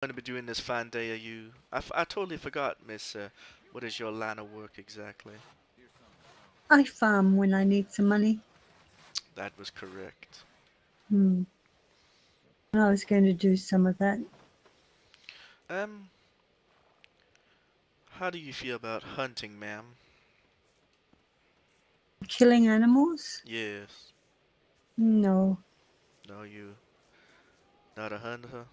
going to be doing this fine day? Are you? I totally forgot, Miss. What is your line of work exactly? I farm when I need some money. That was correct. Hmm. I was going to do some of that. Um, how do you feel about hunting, ma'am? Killing animals? Yes. No. No, you not a hunter?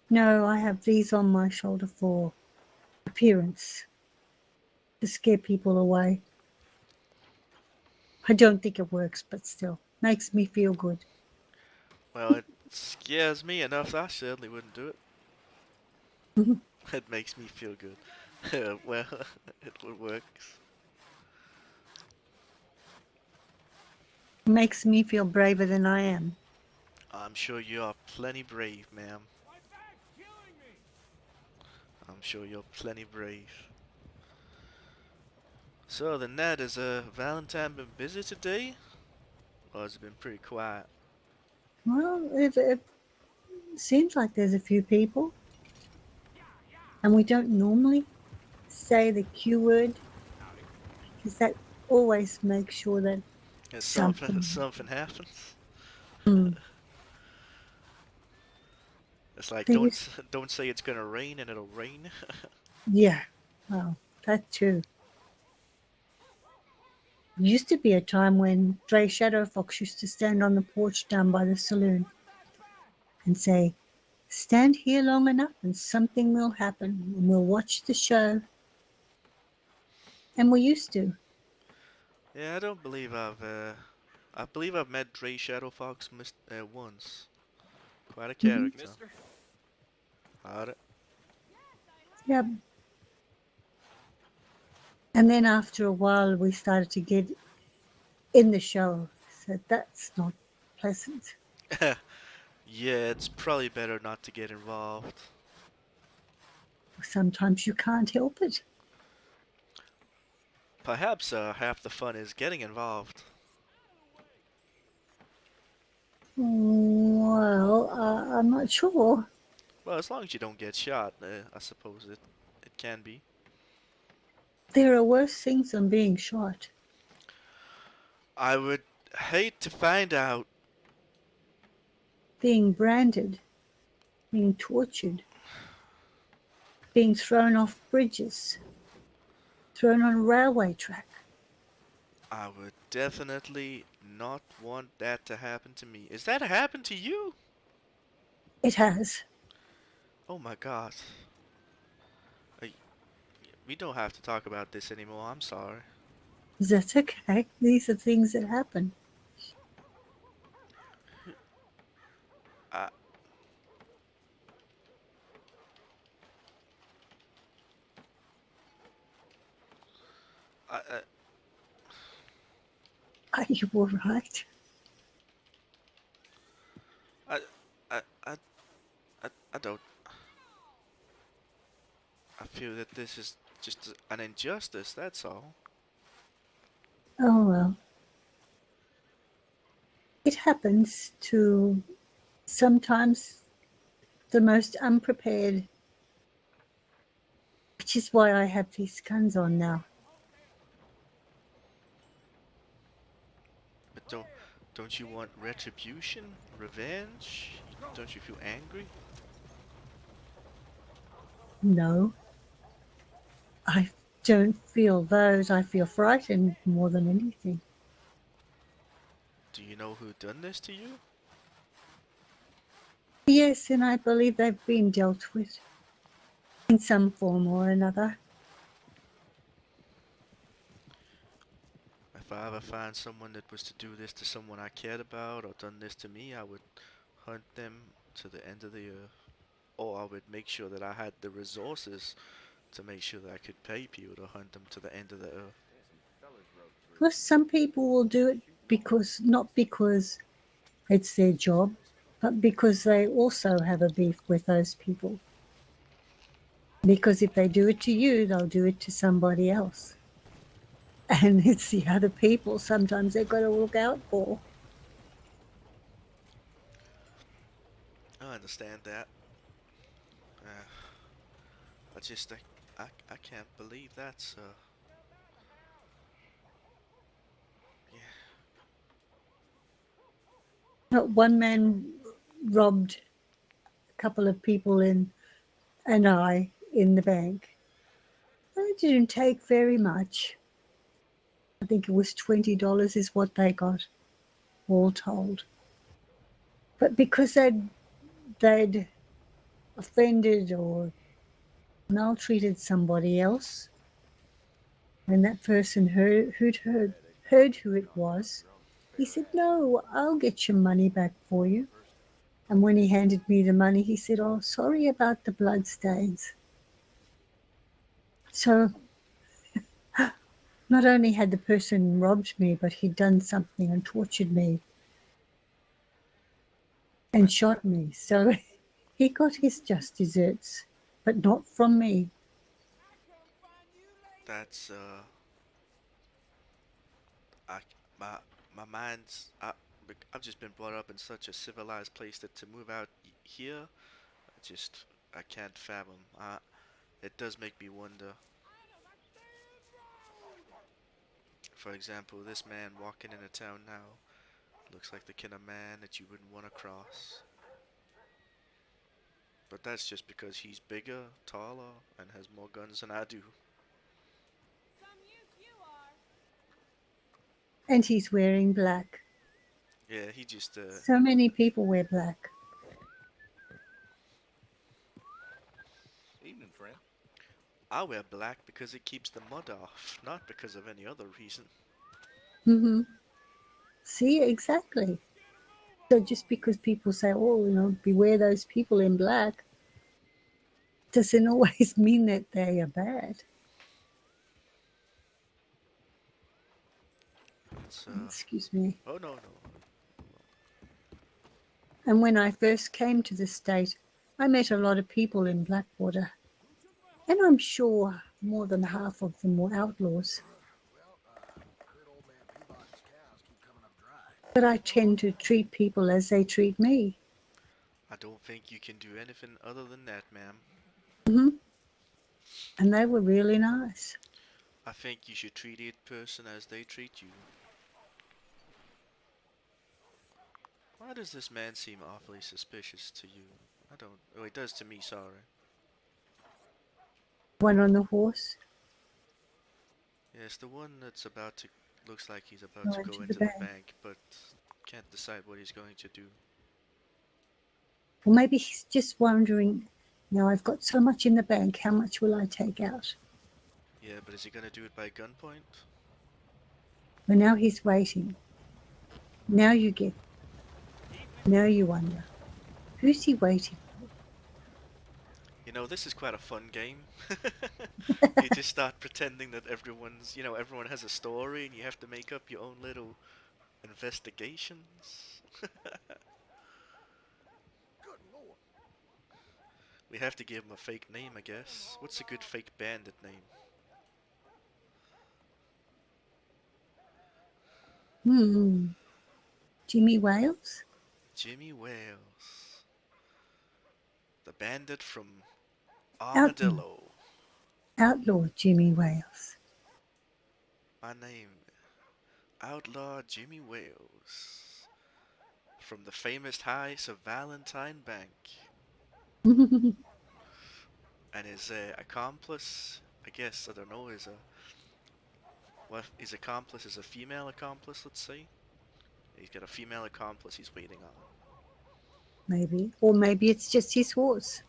No, I have these on my shoulder for appearance, to scare people away. I don't think it works, but still, makes me feel good. Well, it scares me enough. I certainly wouldn't do it. It makes me feel good. Well, it works. Makes me feel braver than I am. I'm sure you are plenty brave, ma'am. I'm sure you're plenty brave. So the net is Valentine been busy today, or has it been pretty quiet? Well, it seems like there's a few people, and we don't normally say the Q word because that always makes sure that If something something. something happens, Mm, it's like there used, don't say it's gonna rain and it'll rain. yeah, well, that too. Used to be a time when Dre Shadowfox used to stand on the porch down by the saloon and say, "Stand here long enough and something will happen, and we'll watch the show." And we used to. Yeah, I don't believe I believe I've met Dre Shadowfox once. Quite a Hmm. character. Alright. Yep. And then after a while, we started to get in the show. So that's not pleasant. Yeah, it's probably better not to get involved. Sometimes you can't help it. Perhaps half the fun is getting involved. Well, I'm not sure. Well, as long as you don't get shot, I suppose it can be. There are worse things than being shot. I would hate to find out. Being branded, being tortured, being thrown off bridges, thrown on a railway track. I would definitely not want that to happen to me. Is that happened to you? It has. Oh my god. Uh, We don't have to talk about this anymore. I'm sorry. That's okay. These are things that happen. I, I, Are you all right? I, I, I, I don't. I feel that this is just an injustice. That's all. Oh well. It happens to sometimes the most unprepared, which is why I have these guns on now. But don't you want retribution, revenge? Don't you feel angry? No, I don't feel those. I feel frightened more than anything. Do you know who done this to you? Yes, and I believe they've been dealt with in some form or another. If I ever find someone that was to do this to someone I cared about or done this to me, I would hunt them to the end of the earth. Or I would make sure that I had the resources to make sure that I could pay people to hunt them to the end of the earth. Because some people will do it because, not because it's their job, but because they also have a beef with those people. Because if they do it to you, they'll do it to somebody else. And it's the other people sometimes they've got to look out for. I understand that. just I can't believe that's yeah. One man robbed a couple of people in and I in the bank. It didn't take very much. I think it was $20 is what they got, all told. But because they'd offended or maltreated somebody else, when that person heard who it was, he said, "No, I'll get your money back for you." And when he handed me the money, he said, "Oh, sorry about the bloodstains." So not only had the person robbed me, but he'd done something and tortured me and That's shot me. So he got his just desserts, but not from me. that's I my my mind's I've just been brought up in such a civilized place that to move out here, I can't fathom. It does make me wonder. For example, this man walking into town now looks like the kind of man that you wouldn't want to cross. But that's just because he's bigger, taller, and has more guns than I do. And he's wearing black. Yeah, he just So many people wear black. Evening, friend. I wear black because it keeps the mud off, not because of any other reason. Hmm. See, exactly. So just because people say, "Oh, beware those people in black," doesn't always mean that they are bad. It's Excuse me. oh no no. And when I first came to the state, I met a lot of people in Blackwater, and I'm sure more than half of them were outlaws. Heard old man Peabody's cows keep coming up dry. But I tend to treat people as they treat me. I don't think you can do anything other than that, ma'am. Hmm. And they were really nice. I think you should treat each person as they treat you. Why does this man seem awfully suspicious to you? I don't. Oh, he does to me, sorry. One on the horse, Yes, the one that's about to. Looks like he's about to going go to the into the bank. bank, but can't decide what he's going to do. Or maybe he's just wondering, now I've got so much in the bank, how much will I take out? Yeah, but is he gonna do it by gunpoint? But now he's waiting. Now you get, now you wonder, who's he waiting? You know, this is quite a fun game. You just start pretending that everyone has a story and you have to make up your own little investigations. Good lord. We have to give him a fake name, I guess. What's a good fake bandit name? Hmm, Jimmy Wales? Jimmy Wales. The bandit from Outlaw, Armadillo. outlaw Jimmy Wales. My name, Outlaw Jimmy Wales. From the famous heist of Valentine Bank. And his accomplice, I guess, I don't know, his accomplice is a female accomplice, let's say. He's got a female accomplice he's waiting on. Maybe. Or maybe it's just his horse.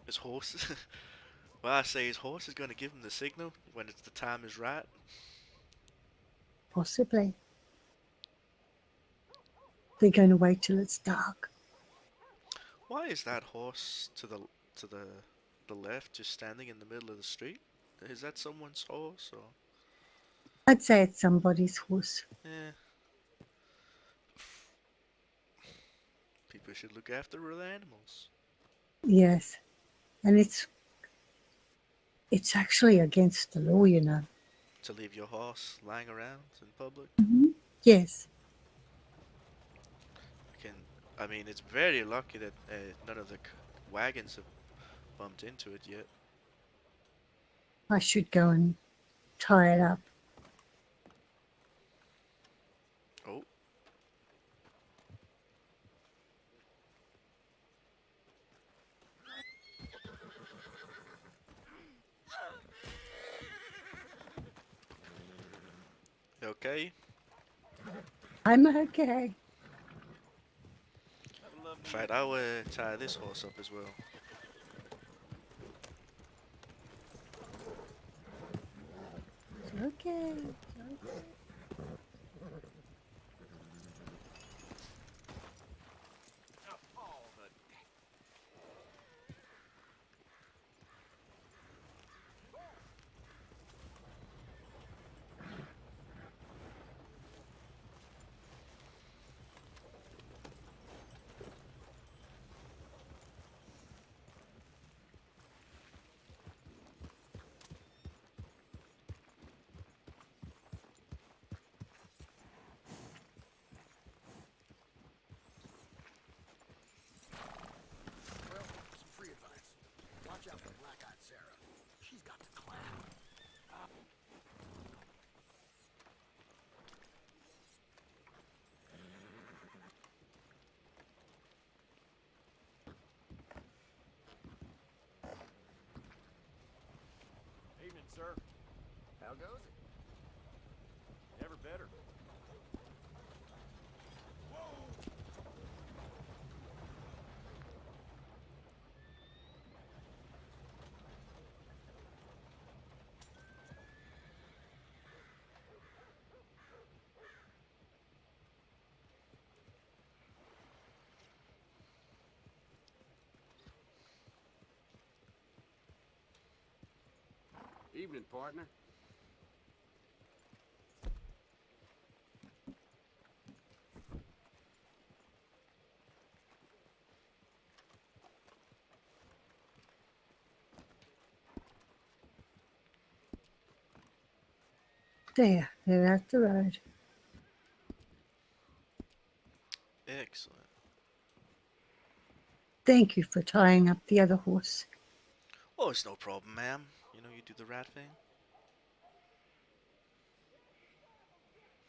His horse. Well, I say his horse is going to give him the signal when the time is right. Possibly. They're going to wait till it's dark. Why is that horse to the left just standing in the middle of the street? Is that someone's horse or? I'd say it's somebody's horse. Eh, people should look after their animals. Yes. And it's actually against the law, you know. To leave your horse lying around in public. Hmm. Yes. I can. I mean, it's very lucky that none of the wagons have bumped into it yet. I should go and tie it up. Oh. You okay? I'm okay. In fact, I'll tie this horse up as well. It's okay. Well, some free advice. Watch out for black-eyed Sarah. She's got the clout. Evening, sir. How goes it? Never better. Evening, partner. There, they're out the road. Excellent. Thank you for tying up the other horse. Oh, it's no problem, ma'am. You know, you do the right thing.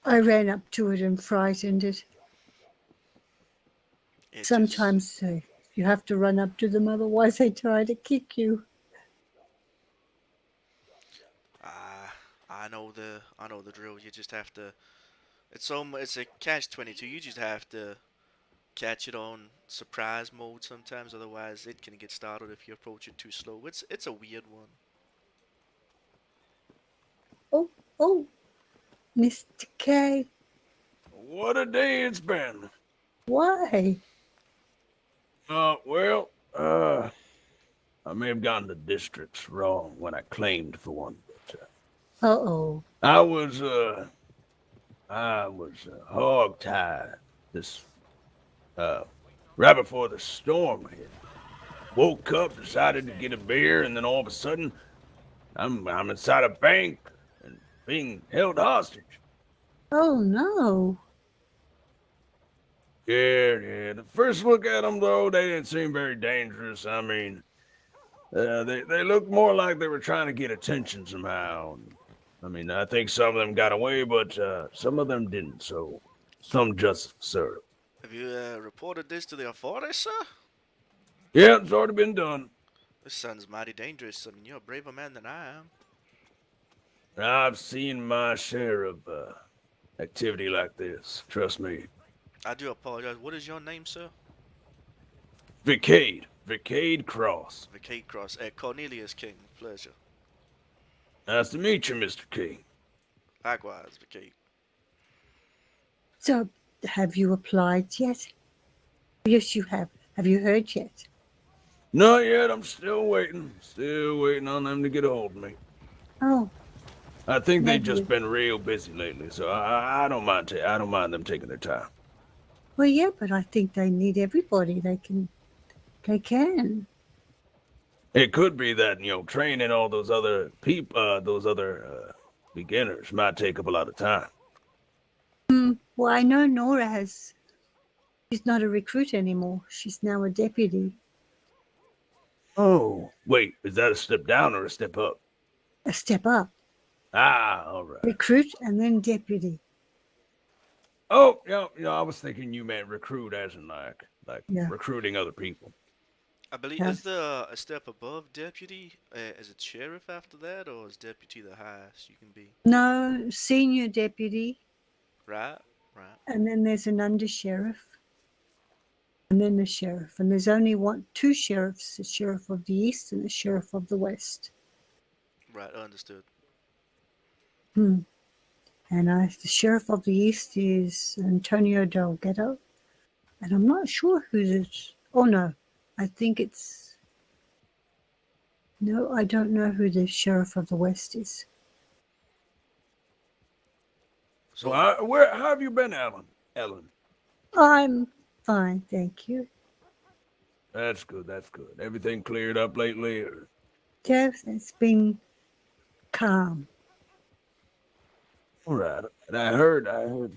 I ran up to it and frightened it. It just... Sometimes you have to run up to them, otherwise they try to kick you. I know the drill. You just have to... It's a catch-22. You just have to catch it on surprise mode sometimes, otherwise it can get startled if you approach it too slow. It's a weird one. Oh, Mr. K, What a day it's been. why? Well, I may have gotten the districts wrong when I claimed for one, but Uh-oh. I was hog-tied this, right before the storm hit. Woke up, decided to get a beer, and then all of a sudden, I'm inside a bank and being held hostage. Oh, no. Yeah. The first look at them, though, they didn't seem very dangerous. I mean, they looked more like they were trying to get attention somehow. I mean, I think some of them got away, but some of them didn't, so some justice served. Have you reported this to the authorities, sir? Yeah, it's already been done. This sounds mighty dangerous. I mean, you're a braver man than I am. I've seen my share of activity like this, trust me. I do apologize. What is your name, sir? Vicade Cross. Vicade Cross. Cornelius King. Pleasure. Nice to meet you, Mr. King. Likewise, Vicade. So, have you applied yet? Yes, you have. Have you heard yet? Not yet, I'm still waiting. Still waiting on them to get a hold of me. Oh, I think they've Maybe just you- been real busy lately, so I don't mind. I don't mind them taking their time. well, yeah, but I think they need everybody. They can. It could be that training all those other people, those other beginners, might take up a lot of time. Well, I know Nora has. She's not a recruit anymore. She's now a deputy. Oh, wait, is that a step down or a step up? a step up, Ah, all right. recruit and then deputy. Oh, I was thinking you meant recruit as in like Yeah. recruiting other people. I believe Yeah. is there a step above deputy? Is it sheriff after that, or is deputy the highest you can be? No, senior deputy, Right, right. and then there's an under sheriff, and then the sheriff. And there's only two sheriffs, the sheriff of the east and the sheriff of the west. Right, understood. Hmm. And the sheriff of the east is Antonio Delgado. And I'm not sure who this. Oh no, I think it's. No, I don't know who the sheriff of the west is. So, So, how have you been, Alan? Ellen, I'm fine, thank you. that's good. That's good. Everything cleared up lately, or? Yes, it's been calm. All right. And I heard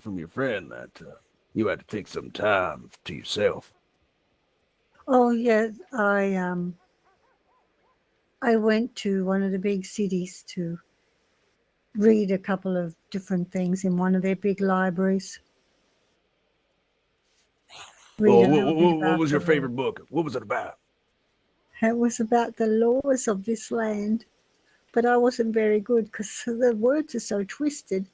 from your friend that you had to take some time to yourself. Oh yes, I went to one of the big cities to read a couple of different things in one of their big libraries. Read Oh, a little bit what about was the your law. favorite book? What was it about? It was about the laws of this land, but I wasn't very good because the words are so twisted.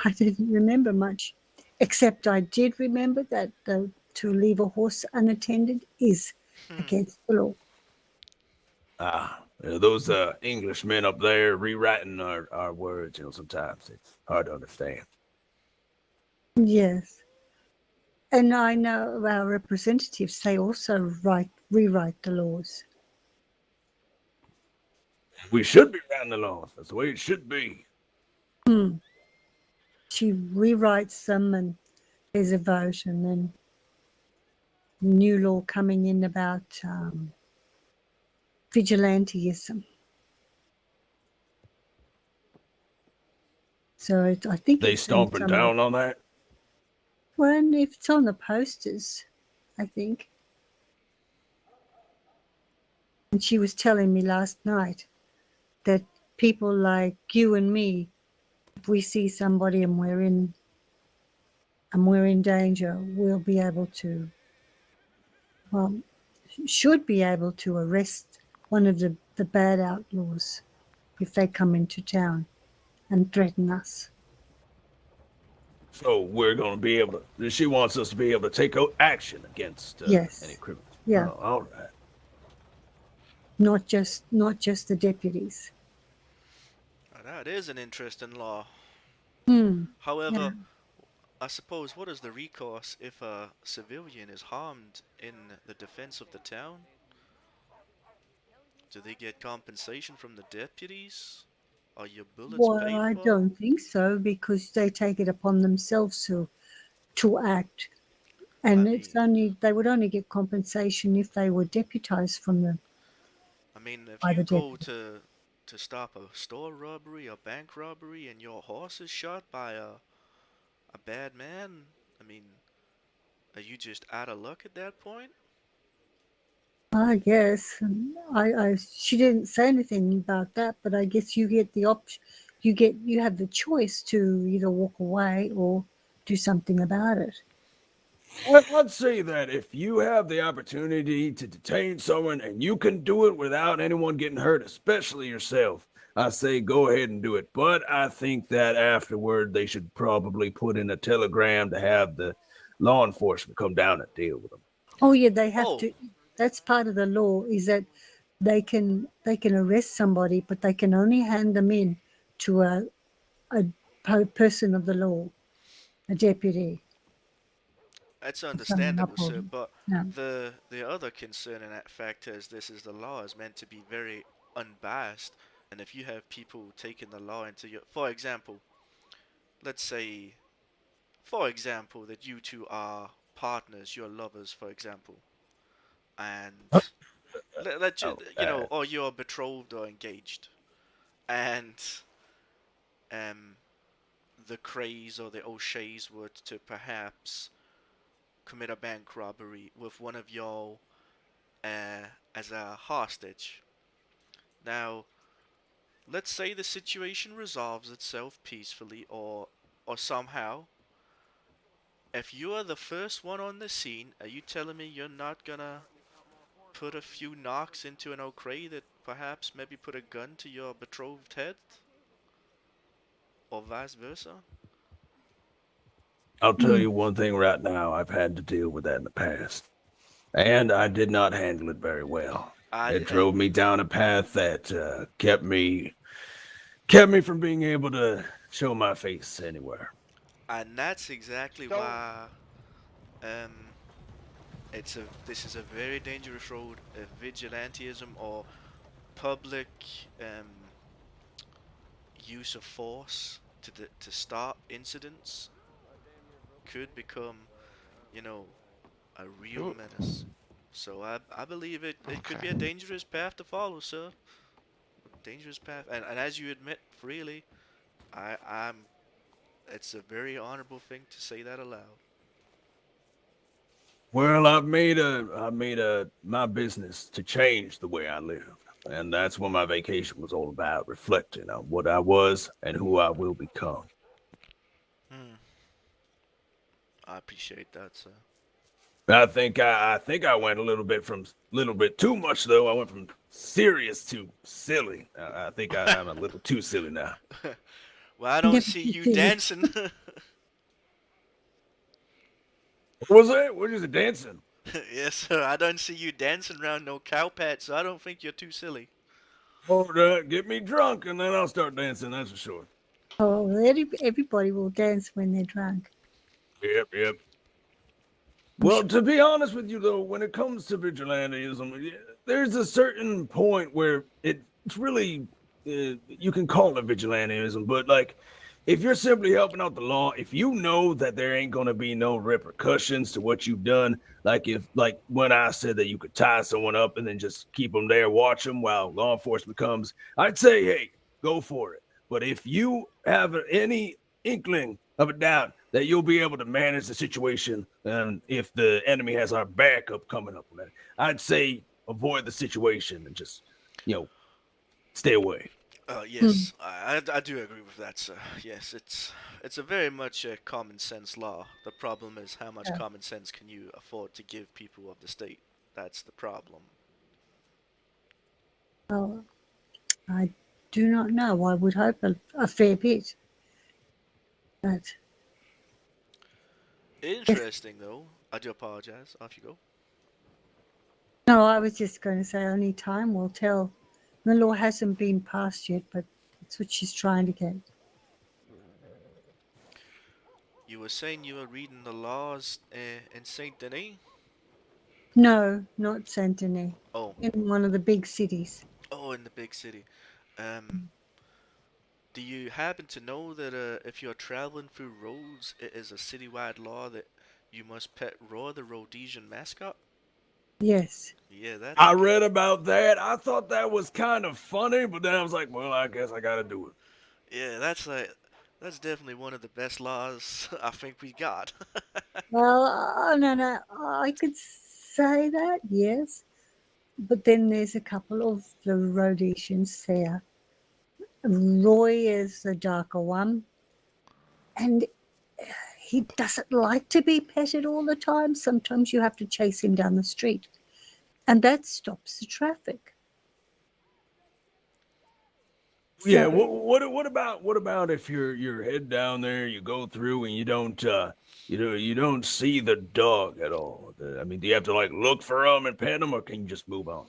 I didn't remember much, except I did remember that to leave a horse unattended is against the law. Those Englishmen up there rewriting our words. Sometimes it's hard to understand. Yes. And I know our representatives, they also rewrite the laws. We should be writing the laws. That's the way it should be. She rewrites them and there's a vote, and then new law coming in about vigilantism. So I think They it's in stomping some of, down on that. well, if it's on the posters, I think. And she was telling me last night that people like you and me, if we see somebody and we're in danger, we'll be able to, well, should be able to arrest one of the bad outlaws if they come into town and threaten us. So we're going to be able to. She wants us to be able to take action against any Yes, criminals. yeah, Oh, all right. not just the deputies. that is an interesting law. Hmm. Yeah. However, I suppose what is the recourse if a civilian is harmed in the defense of the town? Do they get compensation from the deputies? Are your bullets Well, paid I for? don't think so because they take it upon themselves to act, I and it's mean, only they would only get compensation if they were deputized from the if by you the go deputy. to stop a store robbery, a bank robbery, and your horse is shot by a bad man, I mean, are you just out of luck at that point? I guess she didn't say anything about that, but I guess you get the option. You have the choice to either walk away or do something about it. Let's say that if you have the opportunity to detain someone and you can do it without anyone getting hurt, especially yourself, I say go ahead and do it. But I think that afterward they should probably put in a telegram to have the law enforcement come down and deal with them. Oh yeah, they have Oh, to. That's part of the law. Is that they can arrest somebody, but they can only hand them in to a person of the law, a deputy, that's or someone understandable, sir, upholding. but No. the other concern in that factor is this is the law is meant to be very unbiased, and if you have people taking the law into your, for example, let's say, for example, that you two are partners, you're lovers, for example, and let you, Oh, uh, or you're betrothed or engaged, and um, the Crays or the O'Sheas were to perhaps commit a bank robbery with one of y'all as a hostage. Now, let's say the situation resolves itself peacefully or somehow. If you are the first one on the scene, are you telling me you're not gonna put a few knocks into an O'Cray that perhaps maybe put a gun to your betrothed head? Or vice versa? I'll tell Mm. you one thing right now. I've had to deal with that in the past, and I did not handle it very well. I, It drove me down a path that kept me from being able to show my face anywhere. and that's exactly So, why um this is a very dangerous road. Vigilantism or public um use of force to stop incidents could become, you know, a real Ooh, menace. So I believe it could be a okay. dangerous path to follow, sir. Dangerous path, and as you admit freely, I'm. It's a very honorable thing to say that aloud. Well, I've made a my business to change the way I live. And that's what my vacation was all about, reflecting on what I was and who I will become. Hmm. I appreciate that, sir. I think I went a little bit too much though. I went from serious to silly. I think I'm a little too silly now. Well, I don't Never see too you silly. dancing. What was that? What is it dancing? Yes, sir. I don't see you dancing around no cowpat, so I don't think you're too silly. Hold up, get me drunk and then I'll start dancing, that's for sure. Oh, everybody will dance when they're drunk. Yep, yep. I'm Well, sure. to be honest with you, though, when it comes to vigilantism, there's a certain point where it's really you can call it vigilantism, but like if you're simply helping out the law, if you know that there ain't gonna be no repercussions to what you've done, like when I said that you could tie someone up and then just keep them there, watch them while law enforcement comes, I'd say, hey, go for it. But if you have any inkling of a doubt that you'll be able to manage the situation, and if the enemy has our backup coming up on that, I'd say avoid the situation and just, you know, stay away. Mm. Yes, I do agree with that, sir. Yes, it's a very much a common sense law. The problem is how much Yeah. common sense can you afford to give people of the state? That's the problem. Well, I do not know. I would hope a fair bit. But if Interesting, though. I do apologize. Off you go. no, I was just going to say only time will tell. The law hasn't been passed yet, but that's what she's trying to get. You were saying you were reading the laws in Saint Denis? No, not Saint Denis. Oh, In one of the big cities. oh, in the big city. Um, do you happen to know that if you're traveling through roads, it is a citywide law that you must pet Roar, the Rhodesian mascot? Yes. Yeah, that's I a read about that. I thought that was kind of funny, but then I was like, well, I guess I got to do it. yeah, that's definitely one of the best laws I think we got. Well, no, I could say that, yes. But then there's a couple of the Rhodesians there. Roy is the darker one, and he doesn't like to be petted all the time. Sometimes you have to chase him down the street, and that stops the traffic. Yeah, So, what about if you're head down there, you go through and you don't see the dog at all? I mean, do you have to like look for them and pet them, or can you just move on?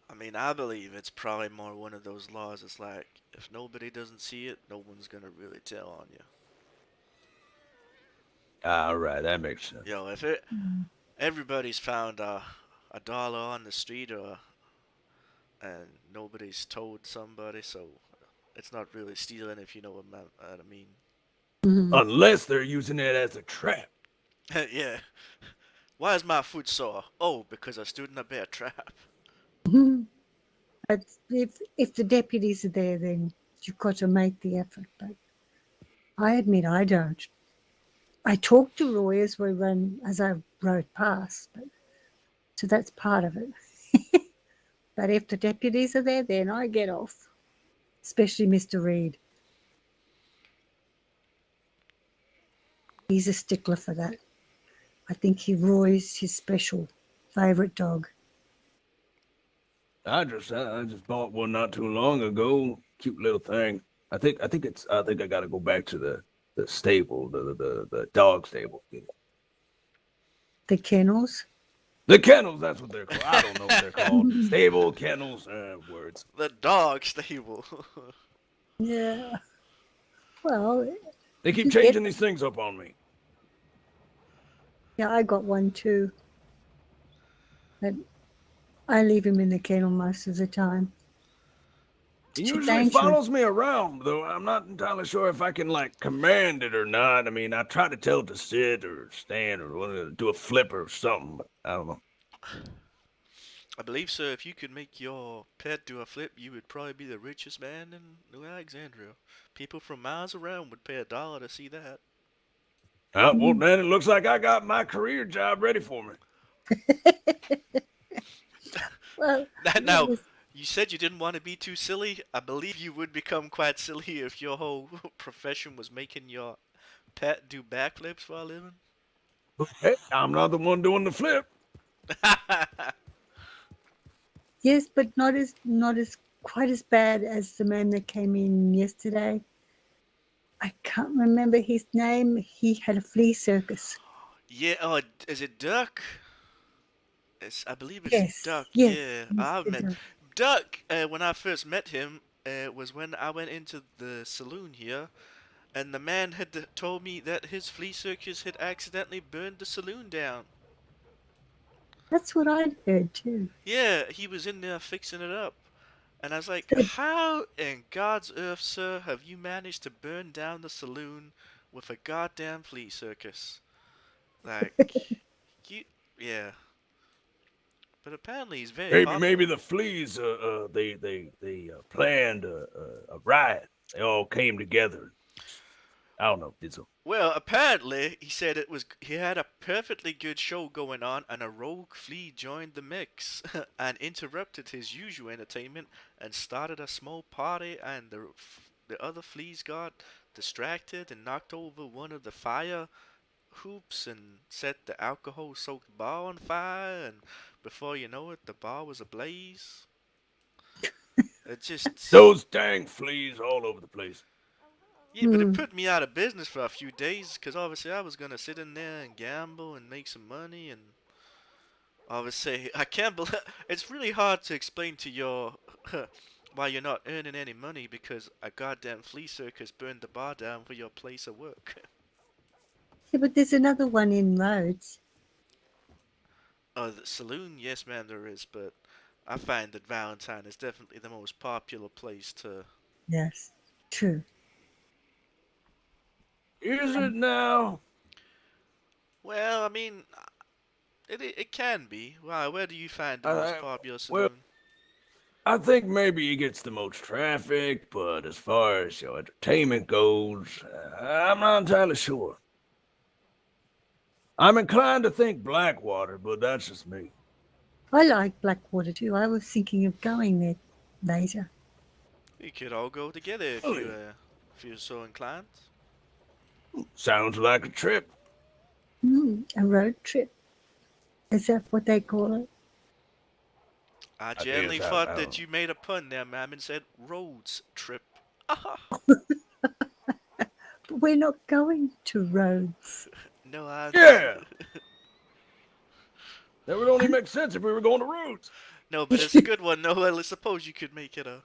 I mean, I believe it's probably more one of those laws. It's like if nobody doesn't see it, no one's gonna really tell on you. All right, that makes sense. Yo, if it everybody's found a dollar on the street or and nobody's told somebody, so it's not really stealing if you know what I mean. mhm. Unless they're using it as a trap. Yeah. Why is my foot sore? Oh, because I stood in a bear trap. But if the deputies are there, then you've got to make the effort. But I admit I don't. I talk to Roy as I rode past, but so that's part of it. But if the deputies are there, then I get off. especially Mr. Reed. He's a stickler for that. I think Roy's his special favorite dog. I just bought one not too long ago. Cute little thing. I think I gotta go back to the stable, the dog stable. The kennels. The kennels, that's what they're called. I don't know what they're called. Stable, kennels, words. The dog stable. Yeah. Well, They keep you changing get- these things up on me. yeah, I got one too. But I leave him in the kennel most of the time. He Too usually dangerous. follows me around, though I'm not entirely sure if I can like command it or not. I mean, I try to tell it to sit or stand or do a flip or something, but I don't know. I believe, sir, if you could make your pet do a flip, you would probably be the richest man in New Alexandria. People from miles around would pay $1 to see that. Well, then it looks like I got my career job ready for me. Well, Now, yes, you said you didn't want to be too silly. I believe you would become quite silly if your whole profession was making your pet do backflips for a living. Hey, I'm not the one doing the flip. yes, but not as quite as bad as the man that came in yesterday. I can't remember his name. He had a flea circus. Yeah, oh, is it Duck? I believe it's Yes, Duck. yes, Yeah, I've Mr. met Duck. Duck. When I first met him, was when I went into the saloon here, and the man had told me that his flea circus had accidentally burned the saloon down. That's what I'd heard too. Yeah, he was in there fixing it up. And I was like, Good. how in God's earth, sir, have you managed to burn down the saloon with a goddamn flea circus? Like, you, yeah. But apparently he's very Maybe popular. the fleas they planned a riot. They all came together. I don't know. Did so. Well, apparently he said he had a perfectly good show going on, and a rogue flea joined the mix and interrupted his usual entertainment and started a small party. And the other fleas got distracted and knocked over one of the fire hoops and set the alcohol-soaked bar on fire. And before you know it, the bar was ablaze. It just Those dang fleas all over the place. Yeah, but it put me out of business for a few days because obviously I was gonna sit in there and gamble and make some money, and obviously I can't believe it's really hard to explain to your why you're not earning any money because a goddamn flea circus burned the bar down for your place of work. Yeah, but there's another one in Rhodes. Oh, the saloon, yes, ma'am, there is, but I find that Valentine is definitely the most popular place to. Yes, true. Is it now? Well, I mean, it can be. Why? Where do you find the most popular Well, saloon? I think maybe he gets the most traffic, but as far as your entertainment goes, I'm not entirely sure. I'm inclined to think Blackwater, but that's just me. I like Blackwater too. I was thinking of going there later. We could all go together if you're so inclined. Sounds like a trip. A road trip. Is that what they call it? I guess generally I thought don't that know. you made a pun there, ma'am, and said roads trip. But we're not going to Rhodes. No, I. Yeah. That would only make sense if we were going to Roots. No, but it's a good one. No, well, I suppose you could make it a.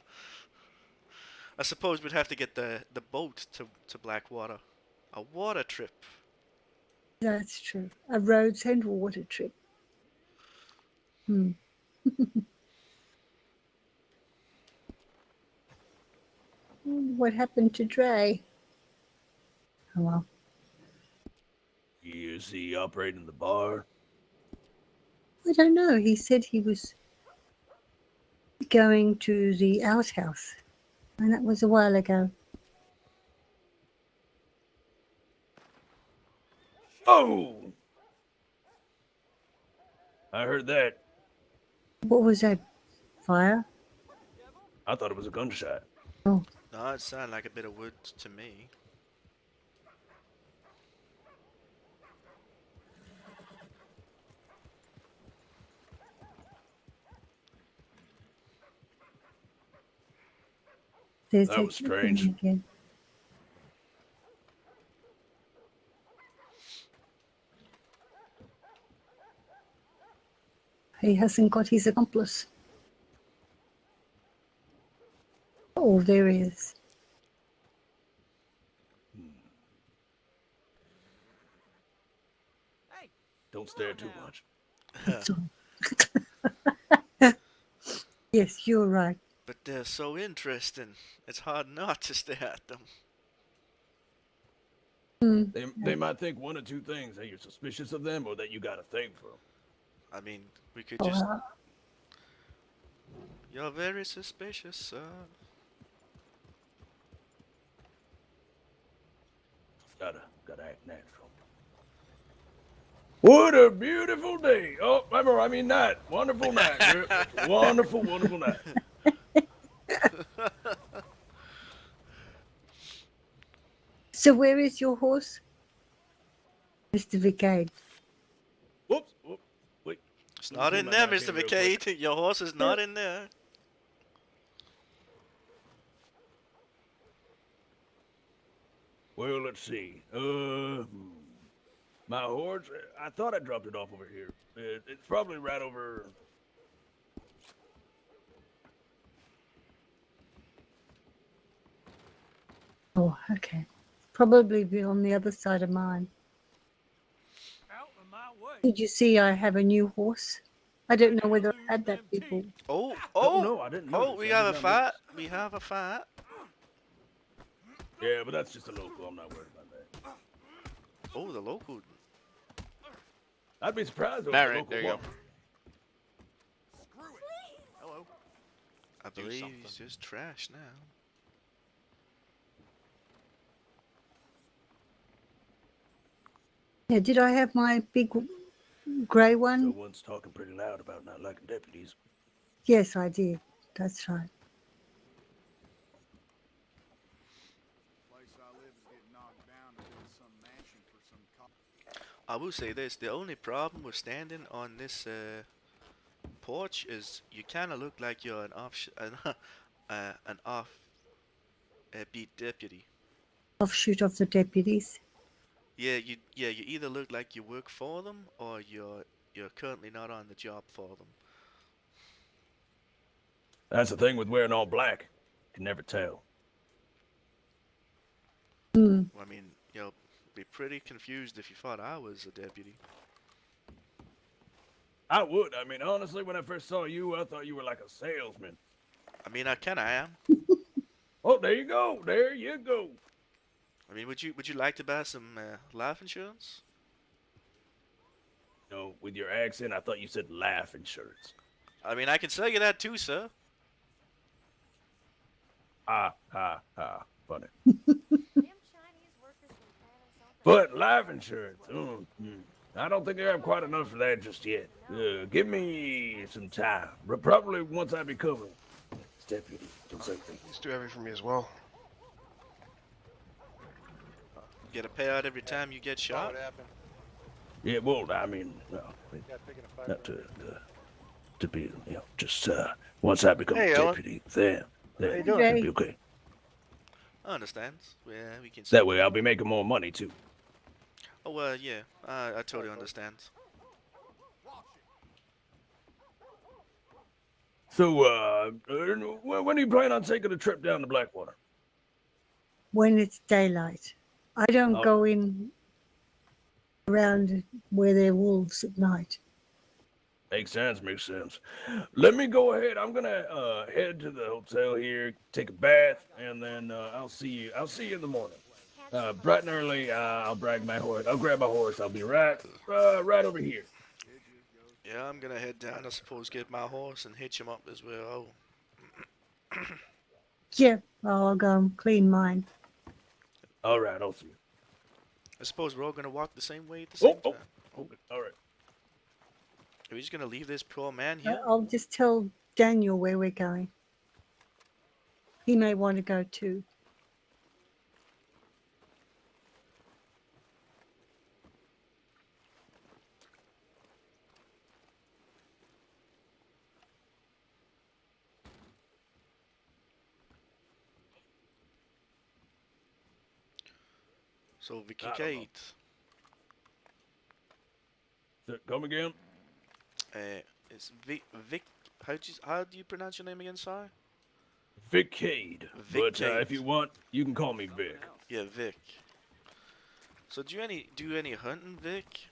I suppose we'd have to get the boat to Blackwater, a water trip. That's true. A Rhodes and water trip. What happened to Dre? Oh well. Is he operating the bar? I don't know. He said he was going to the outhouse, and that was a while ago. Oh! I heard that. What was that? Fire? I thought it was a gunshot. Oh, No, it sounded like a bit of wood to me. there's That a was strange. thing again. He hasn't got his accomplice. Oh, there he is. Don't stare too much. That's all. Yes, you're right. But they're so interesting. It's hard not to stare at them. They might think one or two things: that you're suspicious of them, or that you got a thing for them. I mean, we could Oh, just. You're very suspicious, sir. Gotta act natural. What a beautiful day! Oh, I mean night. Wonderful night. Wonderful, wonderful night. so where is your horse? Mr. Vicade. Whoops. Wait. It's Let me not clean in my there, napkin Mr. real quick. McKay. Your horse is not in there. Well, let's see. My horse. I thought I dropped it off over here. It's probably right over. Oh, okay. Probably be on the other side of mine. Out of my way. Did you see I have a new horse? I don't know whether I had that before. Oh, No, I didn't oh, notice. we I have a did not fight. notice. We have a fight. Yeah, but that's just a local. I'm not worried about that. Oh, the local. I'd be surprised if Baron, the local there you go. won. Screw it. Hello. I Do believe something. he's just trash now. Yeah, did I have my big grey So one? one's talking pretty loud about not liking deputies. Yes, I did. That's right. Place I live is getting knocked down to build some mansion for some cop. I will say this: the only problem with standing on this porch is you kind of look like you're an off beat deputy. Offshoot of the deputies. Yeah, you either look like you work for them or you're currently not on the job for them. That's the thing with wearing all black. Can never tell. Hmm. I mean, be pretty confused if you thought I was a deputy. I would. I mean, honestly, when I first saw you, I thought you were like a salesman. I mean, I kind of am. Oh, there you go. There you go. I mean, would you like to buy some life insurance? No, with your accent, I thought you said laugh insurance. I mean, I can sell you that too, sir. Ha, ha, ha. Funny. But life insurance, I don't think I have quite enough for that just yet. Give me some time. Probably once I become a deputy or something. He's too heavy for me as well. Get a payout every time you get shot. What happened? Yeah, well, I mean, no, Got picking a fight. not to be, just once I become Hey, a Ellen. deputy, then you doing? it'll be okay. I understand. Yeah, we can. That way, I'll be making more money too. Oh, yeah. I totally understand. So, when are you planning on taking a trip down to Blackwater? When it's daylight. I don't Oh. go in around where there are wolves at night. Makes sense. Makes sense. Let me go ahead. I'm gonna head to the hotel here, take a bath, and then I'll see you. I'll see you in the morning. Bright and early. I'll grab my horse. I'll be right over here. Yeah, I'm gonna head down. I suppose get my horse and hitch him up as well. Yeah, I'll go and clean mine. All right. I'll see you. I suppose we're all gonna walk the same way at the same time. Okay. All right. Are we just gonna leave this poor man here? I'll just tell Daniel where we're going. he may want to go too. So Vicky I don't know. Kate, Come again? it's Vic. How do you pronounce your name again, sorry? Vic Cade. Vic But Cade. if you want, you can call me Vic. Yeah, Vic. So do you do any hunting, Vic?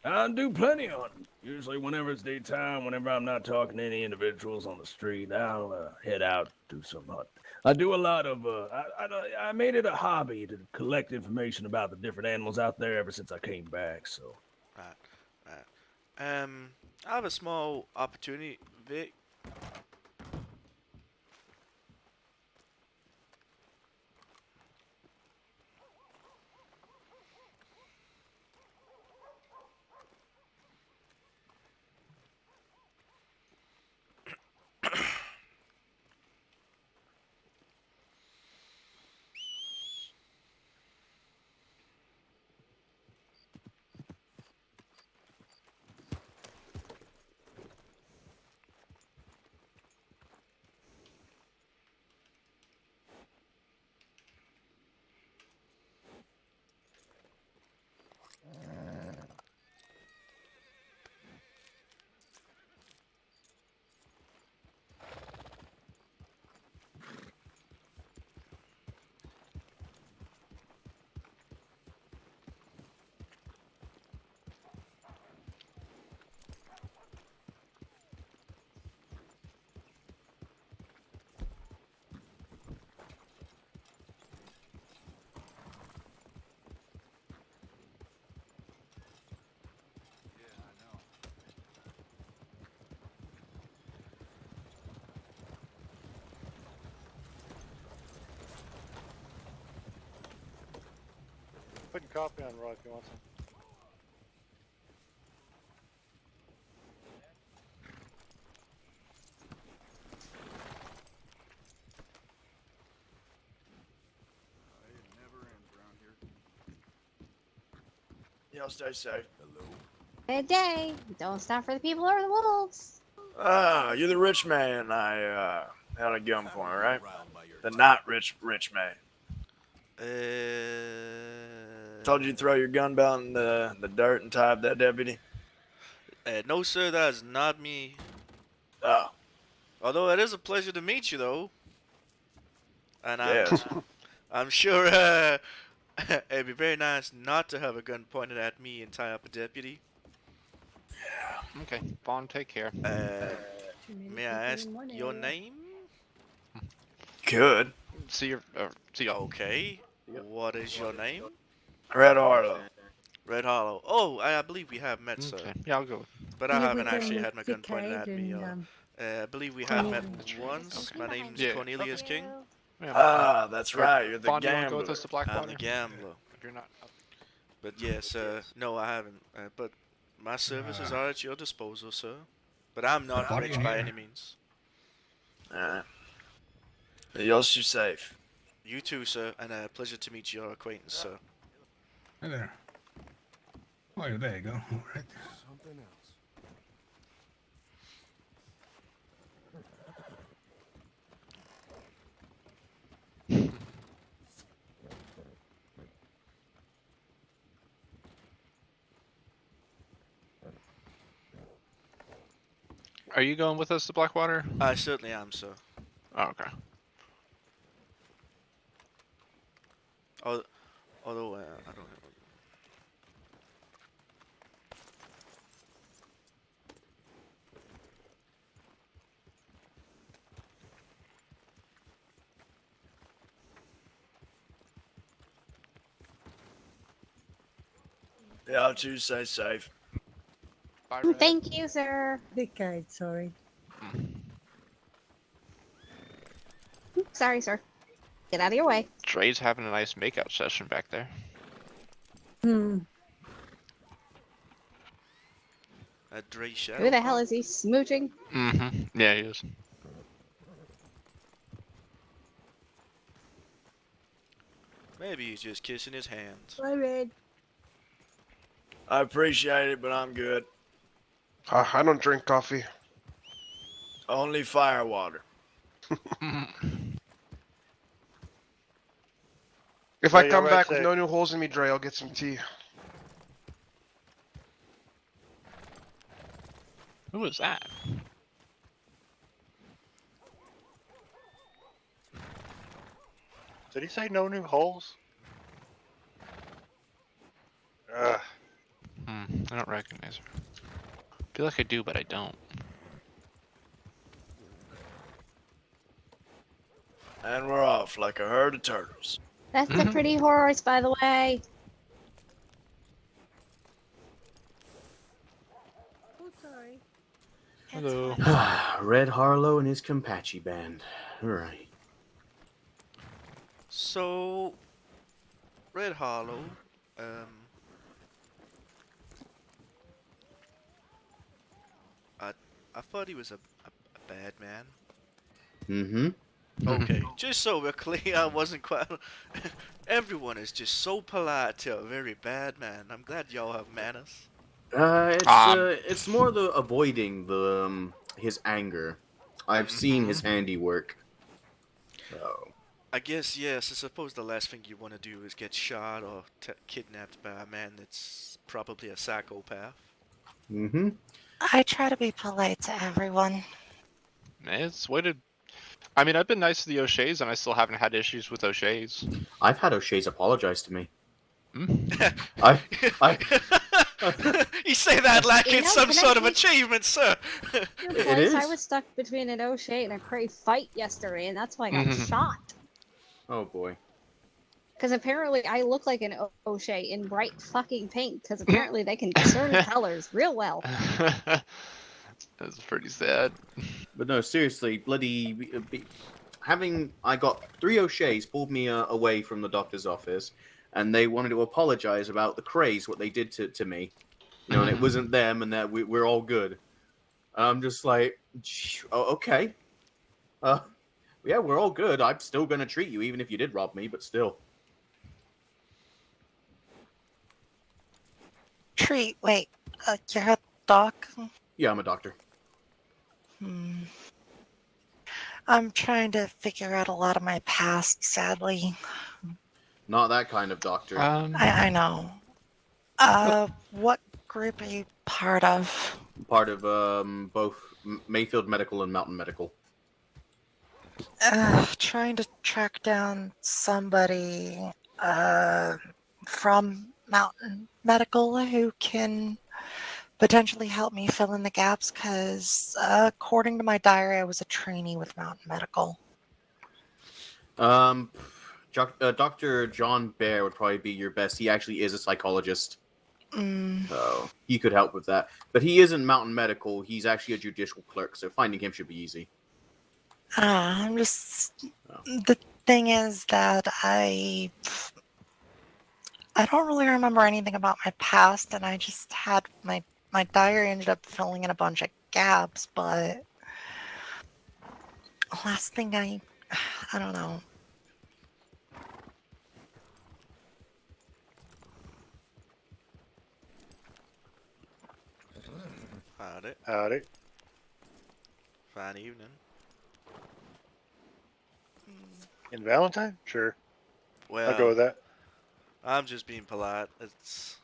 I do plenty of hunting. Usually whenever it's daytime, whenever I'm not talking to any individuals on the street, I'll head out, do some hunting. I do a lot of, I made it a hobby to collect information about the different animals out there ever since I came back, so. Right, right. I have a small opportunity, Vic. Putting coffee on, Roy, if you want some. It never ends around here. Y'all stay safe. Good day. Don't stop for the people or the wolves. You're the rich man I held at gunpoint, right? The not rich man. Told you to throw your gun belt in the dirt and tie up that deputy. No, sir, that is not me. Oh, Although it is a pleasure to meet you, though. And yes. I'm sure it'd be very nice not to have a gun pointed at me and tie up a deputy. Okay, Vaughn, take care. Too many May I people ask in one your area. name? Good. See your. Okay. What is your name? Red Harlow. Red Hollow. Oh, I believe we have met, sir. Okay, yeah, I'll go. But I Yeah, haven't we're going actually with had my gun pointed Vic at Cade me. and, I believe we have met Corneilius. once. Okay. My name's Yeah. Cornelius King. Yeah, That's right. You're the Vaughn, do you want to go with gambler. us to Blackwater? I'm the gambler. If you're not. But yes, no, I haven't. But my services are at your disposal, sir. But I'm not What are rich you by here? any means. Alright. Y'all stay safe. You too, sir, and a pleasure to meet your acquaintance, sir. Hey there. Oh, there you go. All right. Something else. Are you going with us to Blackwater? I certainly am, sir. Oh, okay. Although, I don't know. Y'all two stay safe. Bye, Red. Thank you, sir. Vic Cade, sorry. Sorry, sir. Get out of your way. Dre's having a nice makeout session back there. Hmm. Dre Shadow. Who the hell is he smooching? Mm-hmm. Yeah, he is. Maybe he's just kissing his hands. Bye, Red. I appreciate it, but I'm good. I don't drink coffee. Only fire water. If Yeah, I you're come right, back with Shay. no new holes in me, Dre, I'll get some tea. Who was that? Did he say no new holes? Ugh. I don't recognize her. Feel like I do, but I don't. And we're off like a herd of turtles. That's a pretty horse, by the way. Oh, sorry. Hello. Red Harlow and his Compachi band. Alright. So, Red Hollow, I thought he was a bad man. Mm-hmm. Okay, just so we're clear, I wasn't quite. Everyone is just so polite to a very bad man. I'm glad y'all have manners. It's more the avoiding the his anger. I've seen his handiwork. So I guess, yes, I suppose the last thing you want to do is get shot or kidnapped by a man that's probably a psychopath. mm-hmm. I try to be polite to everyone. It's way to. I mean, I've been nice to the O'Sheas, and I still haven't had issues with O'Sheas. I've had O'Shea's apologize to me. I You say that like You it's know, some can I sort of take- achievement, sir. Your It place, is. I was stuck between an O'Shea and a Cray fight yesterday, and that's why I got shot. Oh boy. Because apparently I look like an O'Shea in bright fucking pink, because apparently they can discern colors real well. That's pretty sad. But no, seriously, bloody I got 3 O'Sheas pulled me away from the doctor's office, and they wanted to apologize about the craze what they did to me. You know, and it wasn't them, and that we're all good. I'm just like, oh, okay. Yeah, we're all good. I'm still gonna treat you, even if you did rob me, but still. Treat, wait, you're a doc? Yeah, I'm a doctor. I'm trying to figure out a lot of my past, sadly. Not that kind of doctor. I know. What group are you part of? Part of both Mayfield Medical and Mountain Medical. Trying to track down somebody from Mountain Medical who can potentially help me fill in the gaps, because according to my diary, I was a trainee with Mountain Medical. Dr. John Bear would probably be your best. He actually is a psychologist. So he could help with that. But he isn't Mountain Medical. He's actually a judicial clerk, so finding him should be easy. I'm just... The thing is that I don't really remember anything about my past, and I just had my diary ended up filling in a bunch of gaps, but last thing I don't know. Howdy. Howdy. Fine evening. In Valentine? Sure. Well, I'll go with that. I'm just being polite. It's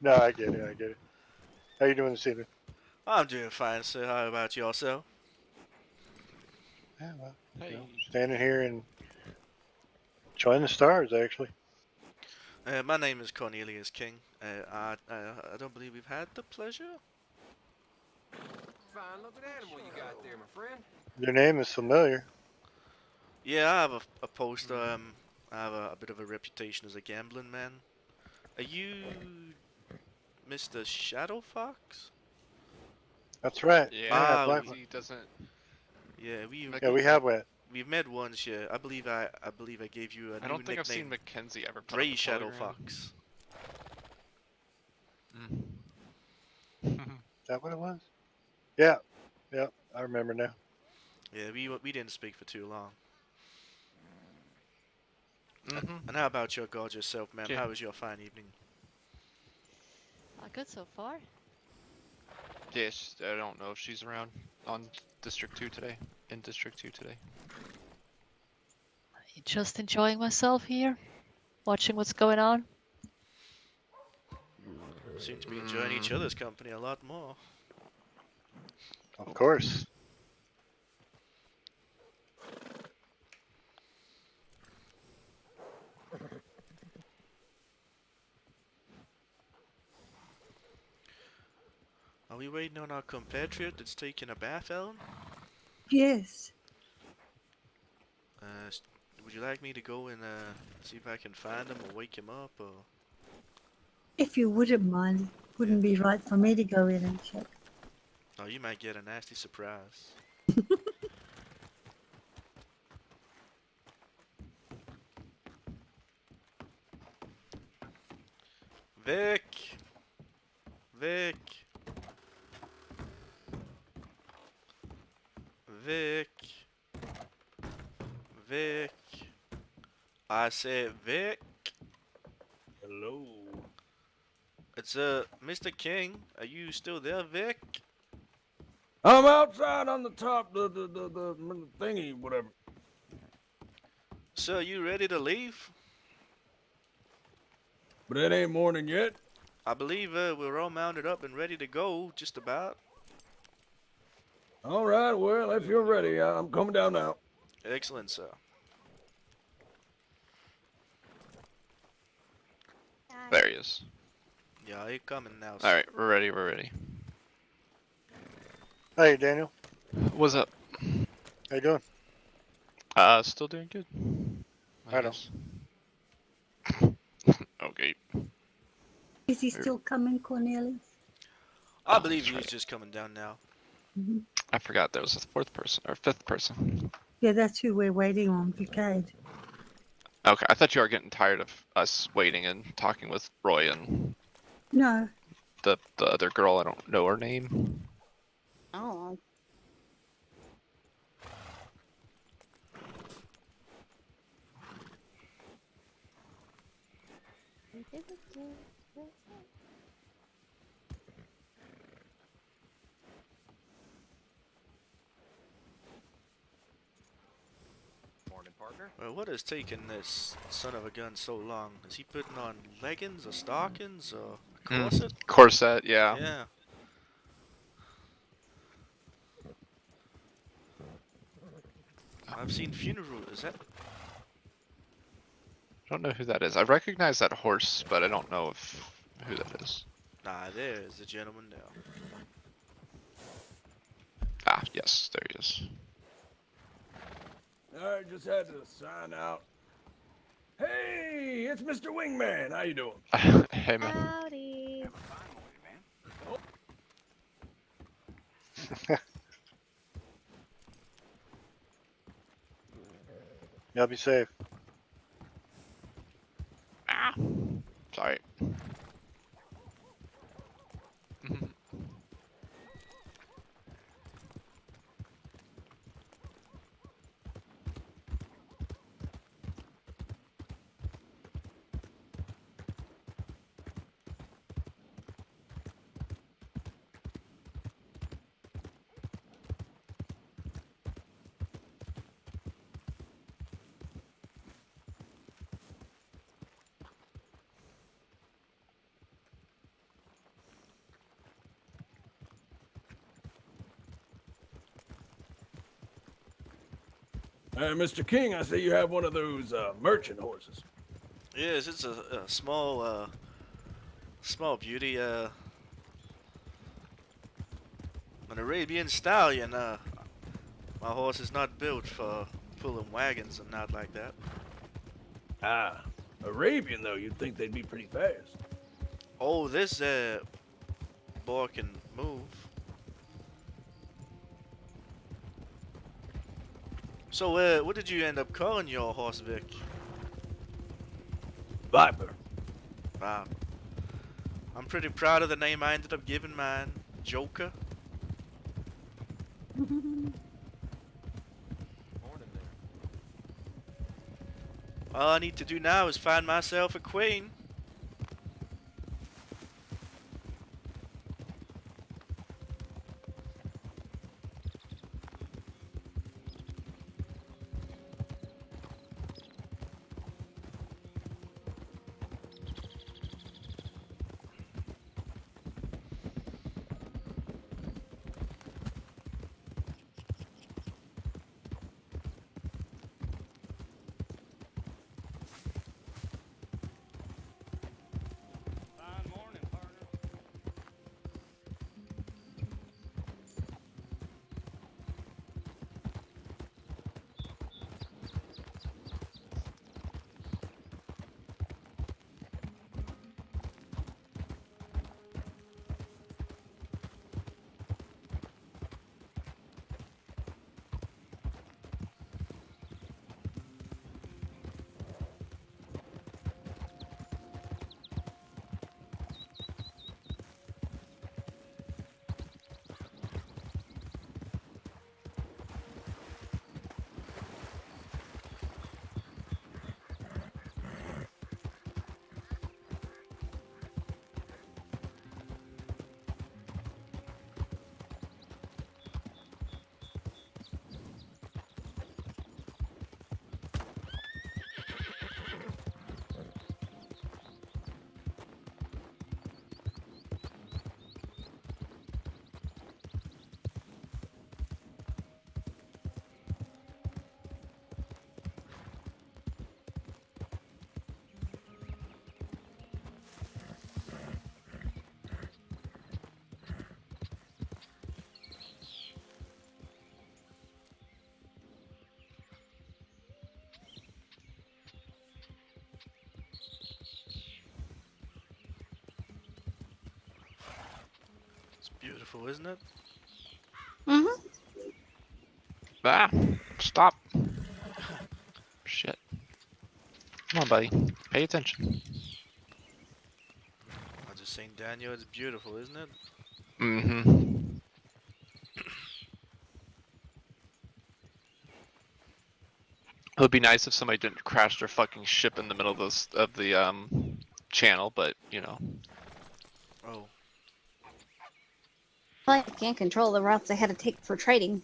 No, I get it. I get it. How you doing this evening? I'm doing fine, sir. How about yourself? Yeah, well, Hey. standing here and enjoying the stars, actually. My name is Cornelius King. I don't believe we've had the pleasure. Fine-looking animal you got there, my friend. Your name is familiar. Yeah, I have a poster. I have a bit of a reputation as a gambling man. Are you Mr. Shadow Fox? That's right. Yeah, Black- he doesn't. Yeah, we have one. We've met once. Yeah, I believe I gave you a I new don't think I've seen nickname, Mackenzie ever. put up Gray a Shadow telegram. Fox. Is that what it was? Yeah. Yeah, I remember now. Yeah, we didn't speak for too long. Mm-hmm. And how about your gorgeous self, ma'am? Yeah. How was your fine evening? Good so far. Yes, I don't know if she's around on District 2 today. In District 2 today. Just enjoying myself here, watching what's going on. Seem to be enjoying each other's company a lot more. Of course. Are we waiting on our compatriot that's taking a bath, Ellen? Yes. Would you like me to go and see if I can find him or wake him up, or? If you wouldn't mind, it wouldn't be right for me to go in and check. Oh, you might get a nasty surprise. Vic! Vic! Vic! Vic! I said Vic! Hello. It's Mr. King. Are you still there, Vic? I'm outside on the top, the thingy, whatever. Sir, you ready to leave? But it ain't morning yet. I believe we're all mounted up and ready to go, just about. All right, well, if you're ready, I'm coming down now. Excellent, sir. There he is. Yeah, you're coming now, sir. Alright, we're ready, we're ready. Hey, Daniel. What's up? How you doing? Still doing good. I know. guess. Okay. Is he still coming, Cornelius? I believe he's just coming down now. Mm-hmm. I forgot there was a fourth person, or fifth person. Yeah, that's who we're waiting on, Vicade. Okay, I thought you were getting tired of us waiting and talking with Roy and No. the other girl, I don't know her name. Oh. Morning, partner. Well, what has taken this son of a gun so long? Is he putting on leggings or stockings or a corset? Corset, yeah. Yeah. I've seen funeral. Is that? I don't know who that is. I recognize that horse, but I don't know who that is. Nah, there is the gentleman now. Ah, yes, there he is. I just had to sign out. Hey, it's Mr. Wingman. How you doing? Hey, man. Howdy. Y'all be safe. Ah, sorry. Mr. King, I see you have one of those merchant horses. Yes, it's a small small beauty. An Arabian stallion. My horse is not built for pulling wagons and not like that. Ah, Arabian though, you'd think they'd be pretty fast. Oh, this boy can move. So, what did you end up calling your horse, Vic? Viper. Wow. I'm pretty proud of the name I ended up giving mine, Joker. Morning there. All I need to do now is find myself a queen. It's beautiful, isn't it? Mm-hmm. Ah, stop. Shit. Come on, buddy. Pay attention. I was just saying, Daniel, it's beautiful, isn't it? Mm-hmm. It would be nice if somebody didn't crash their fucking ship in the middle of the channel, but you know. Oh, I can't control the routes I had to take for trading.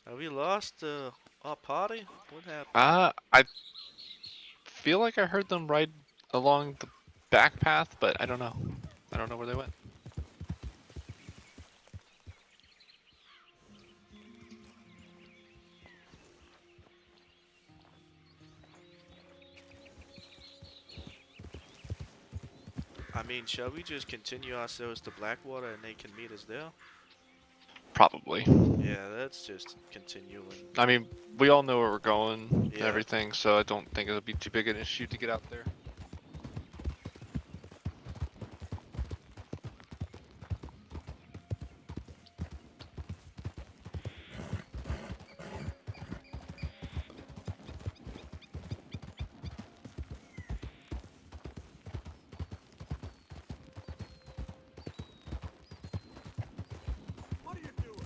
have we lost our party? What happened? I feel like I heard them ride along the back path, but I don't know. I don't know where they went. I mean, shall we just continue ourselves to Blackwater and they can meet us there? Probably. Yeah, let's just continue and I mean, we all know where we're going and Yeah. everything, so I don't think it'll be too big an issue to get out there. What are you doing?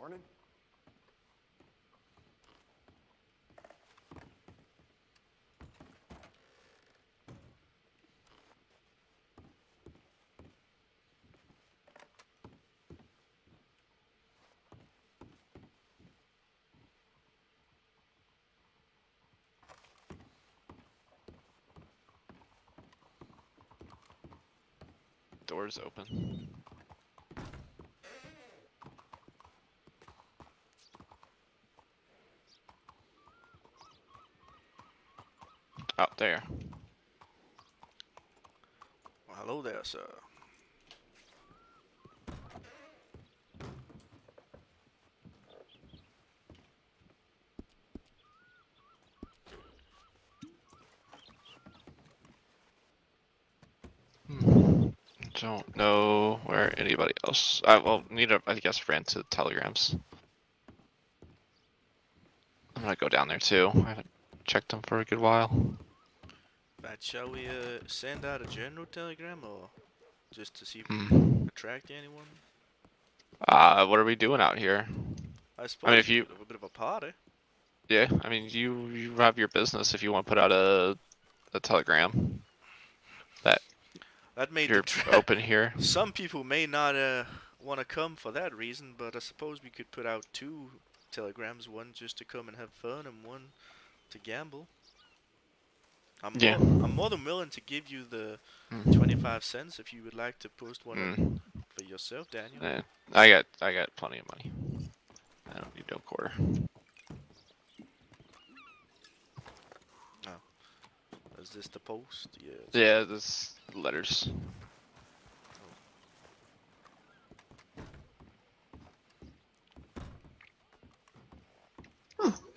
Morning. Doors open. Out there. Well, hello there, sir. Don't know where anybody else. I will need a. I guess ran to telegrams. I'm gonna go down there too. I haven't checked them for a good while. Right, shall we send out a general telegram or just to see if we Hmm. can attract anyone? What are we doing out here? I suppose if you, a bit of a party. yeah, I mean you have your business if you want to put out a telegram That made you're the open here. Some people may not want to come for that reason, but I suppose we could put out 2 telegrams, one just to come and have fun and one to gamble. Yeah. I'm more than willing to give you the 25 cents if you would like to post one for yourself, Daniel. Yeah, I got plenty of money. I don't need no quarter. Oh. Is this the post? Yeah. Yeah, this letters.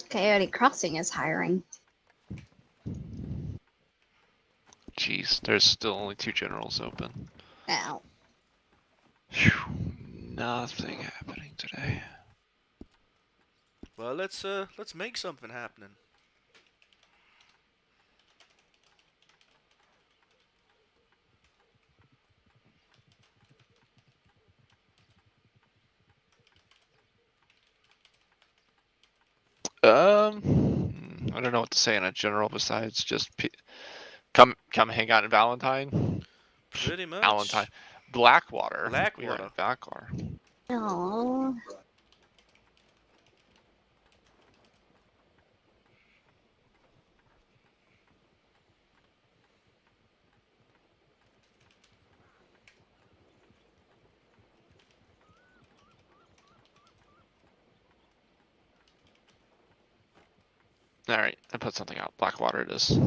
Coyote Crossing is hiring. Jeez, there's still only 2 generals open. Ow. Whew, nothing happening today. Well, let's make something happening. I don't know what to say in a general besides just come hang out in Valentine. Pretty much. Valentine, Blackwater. Blackwater. We are in Blackwater. Oh. All right, I put something out. Blackwater it is.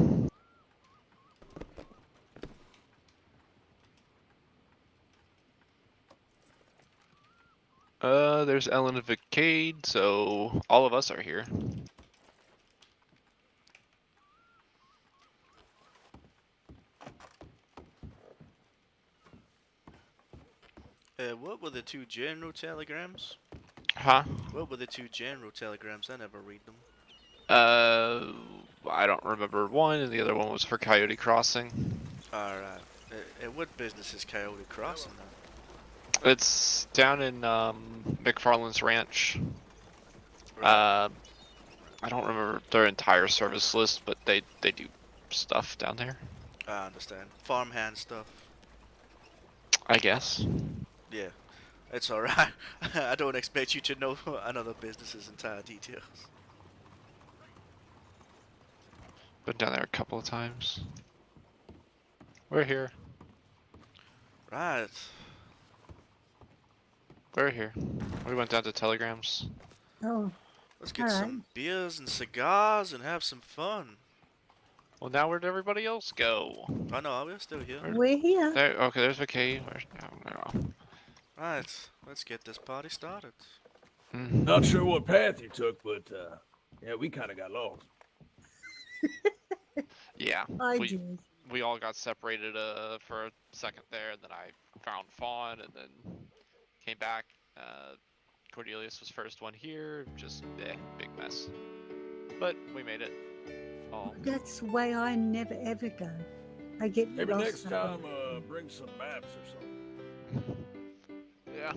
There's Ellen and Vicade, so all of us are here. What were the 2 general telegrams? Huh? What were the 2 general telegrams? I never read them. I don't remember one, and the other one was for Coyote Crossing. Alright. What business is Coyote Crossing then? It's down in McFarland's Ranch. Right. I don't remember their entire service list, but they do stuff down there. I understand. Farmhand stuff. I guess. Yeah. It's alright. I don't expect you to know another business's entire details. Been down there a couple of times. We're here. Right. We're here. We went down to telegrams. Oh, Let's get alright. some beers and cigars and have some fun. Well, now where'd everybody else go? Oh no, we're still here. We're here. There, okay, there's McKay. Where's, no. Right. Let's get this party started. Not sure what path you took, but yeah, we kind of got lost. Yeah, I did. we all got separated for a second there, and then I found Fawn, and then came back. Cornelius was first one here, just big mess. But we made it. Oh. That's the way I never ever go. I get Maybe lost next that time, way. bring some maps or something. Yeah.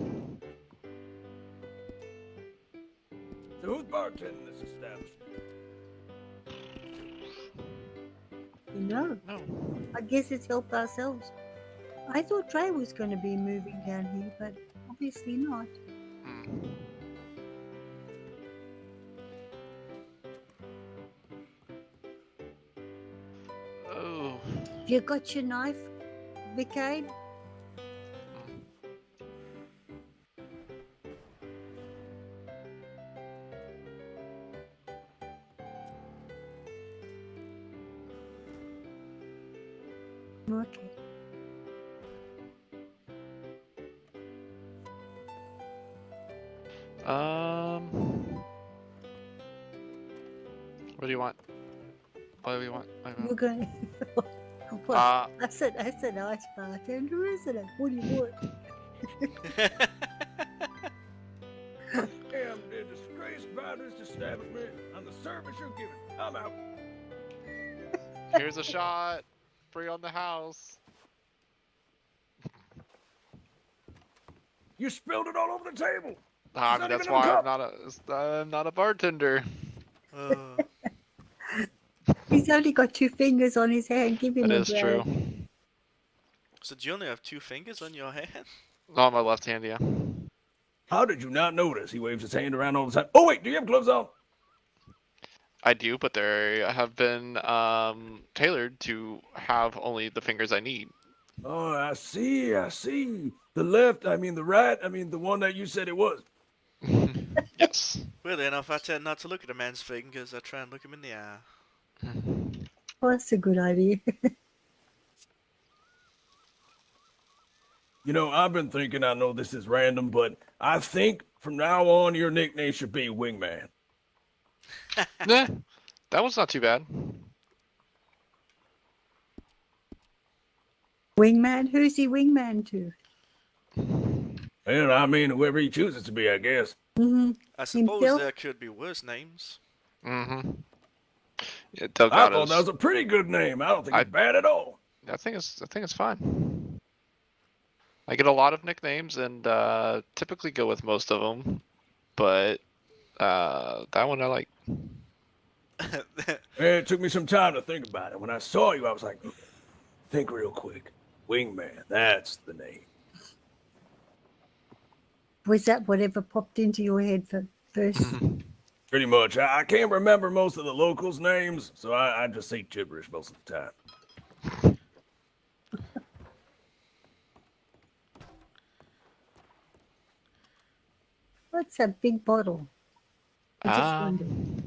So who's bartending this establishment? No, No. I guess it's help ourselves. I thought Trey was going to be moving down here, but obviously not. Hmm. Oh. You got your knife, Vicade? Okay. What do you want? What do you want? We're going. What? I said that's a nice bartender, isn't it? What do you want? Damn, they're disgraced by this establishment and the service you're giving. I'm out. Here's a shot. Free on the house. You spilled it all over the table. I It's mean, not that's even in the why I'm not a bartender. He's only got 2 fingers on his hand. Give him That a is break. true. So do you only have 2 fingers on your hand? On my left hand, yeah. How did you not notice? He waves his hand around all the time. Oh wait, do you have gloves on? I do, but they have been tailored to have only the fingers I need. Oh, I see. I see. The left. I mean the right. I mean the one that you said it was. Yes. Weirdly enough, I tend not to look at a man's fingers. I try and look him in the eye. Well, that's a good idea. You know, I've been thinking. I know this is random, but I think from now on your nickname should be Wingman. Nah, that one's not too bad. Wingman? Who's he wingman to? Well, I mean, whoever he chooses to be, I guess. Mm-hmm. I suppose Himself? there could be worse names. Mm-hmm. Yeah, I Delgado's. thought that was a pretty good name. I don't think it's bad at all. I think it's fine. I get a lot of nicknames and typically go with most of them, but that one I like. It took me some time to think about it. When I saw you, I was like, think real quick. Wingman, that's the name. Was that whatever popped into your head first? Pretty much. I can't remember most of the locals' names, so I just say gibberish most of the time. What's that big bottle? I just wondered.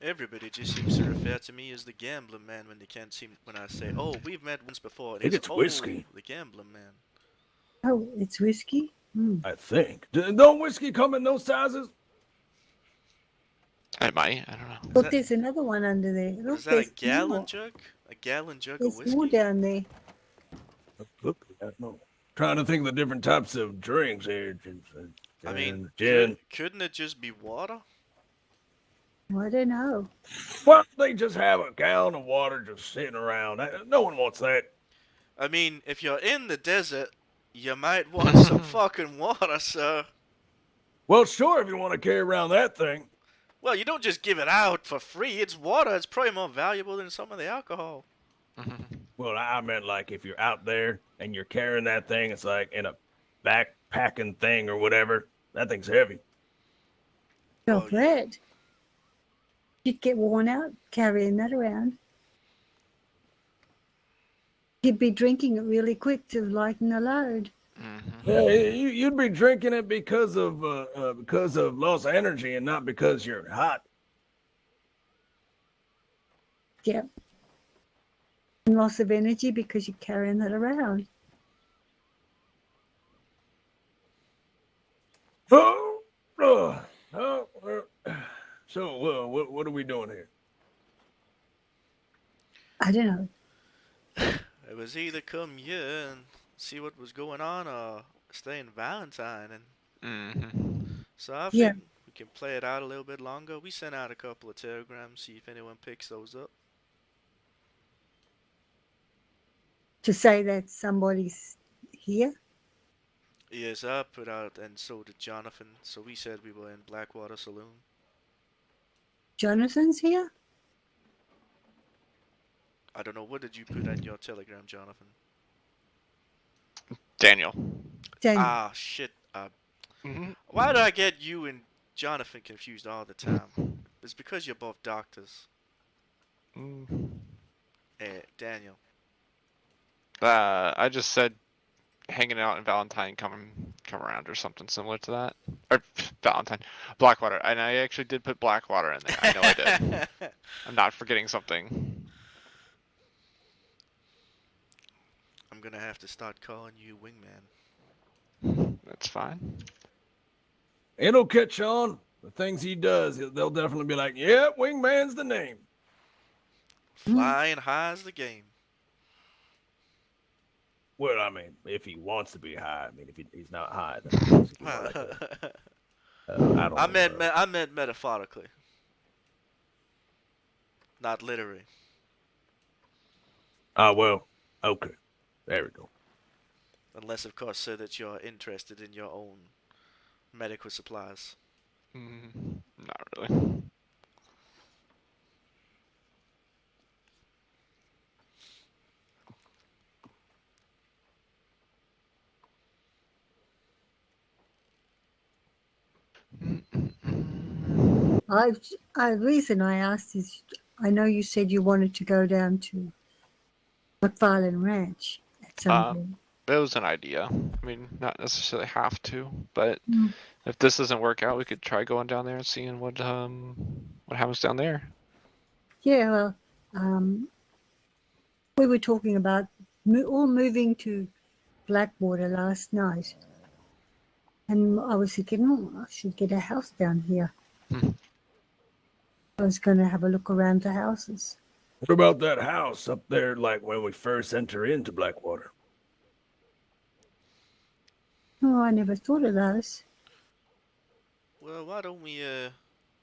Everybody just seems to refer to me as the gambling man when they can't seem when I say, "Oh, we've met once before." I think it's whiskey. Oh, the gambling man. Oh, it's whiskey? I think. Don't whiskey come in those sizes? I might. I don't know. Look, there's another one under there. Look, Is that a there's gallon more. jug? A gallon jug of There's whiskey? more down there. Look, I don't know. Trying to think of the different types of drinks here. I mean, gin. couldn't it just be water? I don't know. Why don't they just have a gallon of water just sitting around? No one wants that. I mean, if you're in the desert, you might want some fucking water, sir. Well, sure, if you want to carry around that thing. Well, you don't just give it out for free. It's water. It's probably more valuable than some of the alcohol. Well, I meant like if you're out there and you're carrying that thing, it's like in a backpacking thing or whatever. That thing's heavy. Oh, bread. You'd get worn out carrying that around. You'd be drinking it really quick to lighten the load. Yeah, you'd be drinking it because of loss of energy and not because you're hot. Yep. And loss of energy because you're carrying that around. So, what are we doing here? I don't know. It was either come here and see what was going on or stay in Valentine. And so I think we can play it out a little bit longer. We sent out a couple of telegrams, see if anyone picks those up. To say that somebody's here? Yes, I put out, and so did Jonathan. So we said we were in Blackwater Saloon. Jonathan's here? I don't know. What did you put on your telegram, Jonathan? Daniel. Daniel. Ah, shit. Mm-hmm. Why do I get you and Jonathan confused all the time? It's because you're both doctors. Daniel. I just said hanging out in Valentine come around or something similar to that. Or Valentine. Blackwater. And I actually did put Blackwater in there. I know I did. I'm not forgetting something. I'm gonna have to start calling you Wingman. That's fine. It'll catch on. The things he does, they'll definitely be like, yeah, Wingman's the name. Flying high is the game. Well, I mean, if he wants to be high. I mean, if he's not high, then I guess he'd be more like I meant metaphorically. Not literally. Ah, well, okay. There we go. Unless, of course, so that you're interested in your own medical supplies. Not really. The reason I asked is I know you said you wanted to go down to McFarlane Ranch at some point. It was an idea. I mean, not necessarily have to, but if this doesn't work out, we could try going down there and seeing what happens down there. Yeah, well, we were talking about all moving to Blackwater last night. And I was thinking, I should get a house down here. I was going to have a look around the houses. What about that house up there, like when we first enter into Blackwater? Oh, I never thought of those. Well, why don't we,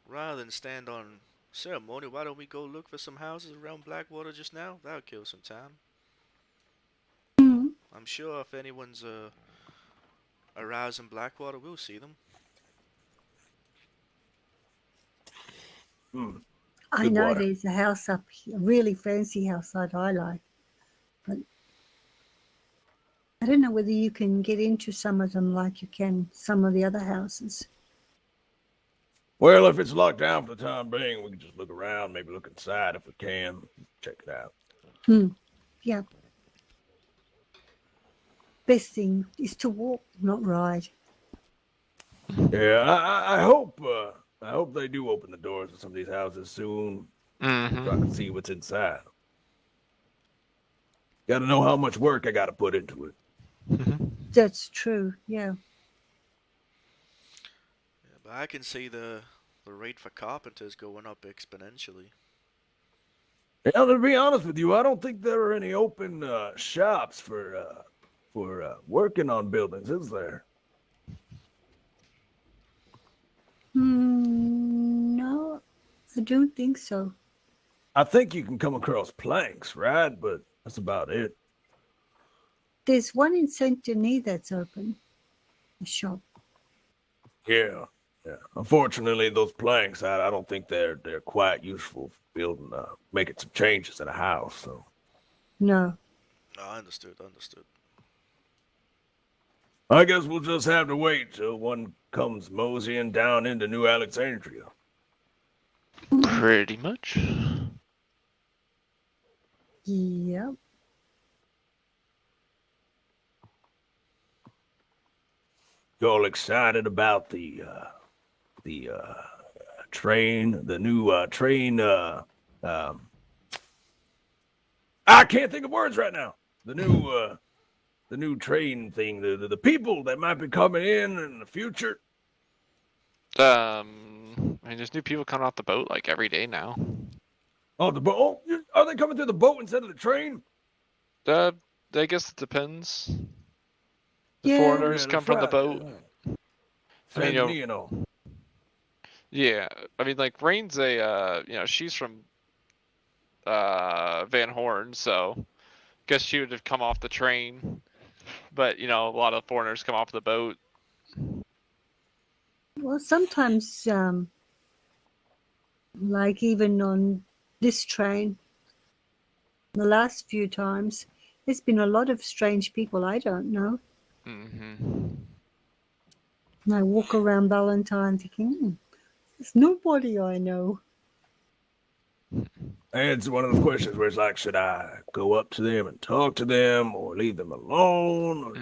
rather than stand on ceremony, why don't we go look for some houses around Blackwater just now? That'll kill some time. I'm sure if anyone's, aroused in Blackwater, we'll see them. I know there's a house up here, a really fancy house that I like. But I don't know whether you can get into some of them like you can some of the other houses. Well, if it's locked down for the time being, we can just look around, maybe look inside if we can. Check it out. Yeah. Best thing is to walk, not ride. Yeah, I hope they do open the doors to some of these houses soon, so I can see what's inside. Got to know how much work I got to put into it. That's true. Yeah. But I can see the rate for carpenters going up exponentially. Yeah, to be honest with you, I don't think there are any open shops for working on buildings, is there? No, I don't think so. I think you can come across planks, right? But that's about it. There's one in Saint Denis that's open, a shop. Yeah. Unfortunately, those planks, I don't think they're quite useful for building, making some changes in a house. So. No. Oh, understood. I guess we'll just have to wait till one comes moseying down into New Alexandria. Pretty much. Yep. You all excited about the train, the new train? I can't think of words right now. The new train thing. The people that might be coming in the future. I mean, there's new people coming off the boat like every day now. Oh, the boat? Oh, are they coming through the boat instead of the train? I guess it depends. The foreigners come from the boat. I mean, you know. Yeah, I mean, like Rain's she's from Van Horn, so guess she would have come off the train. But a lot of foreigners come off the boat. Well, sometimes Like even on this train, the last few times, there's been a lot of strange people I don't know. Mm-hmm. And I walk around Valentine thinking, there's nobody I know. And it's one of those questions where it's like, should I go up to them and talk to them or leave them alone? Or...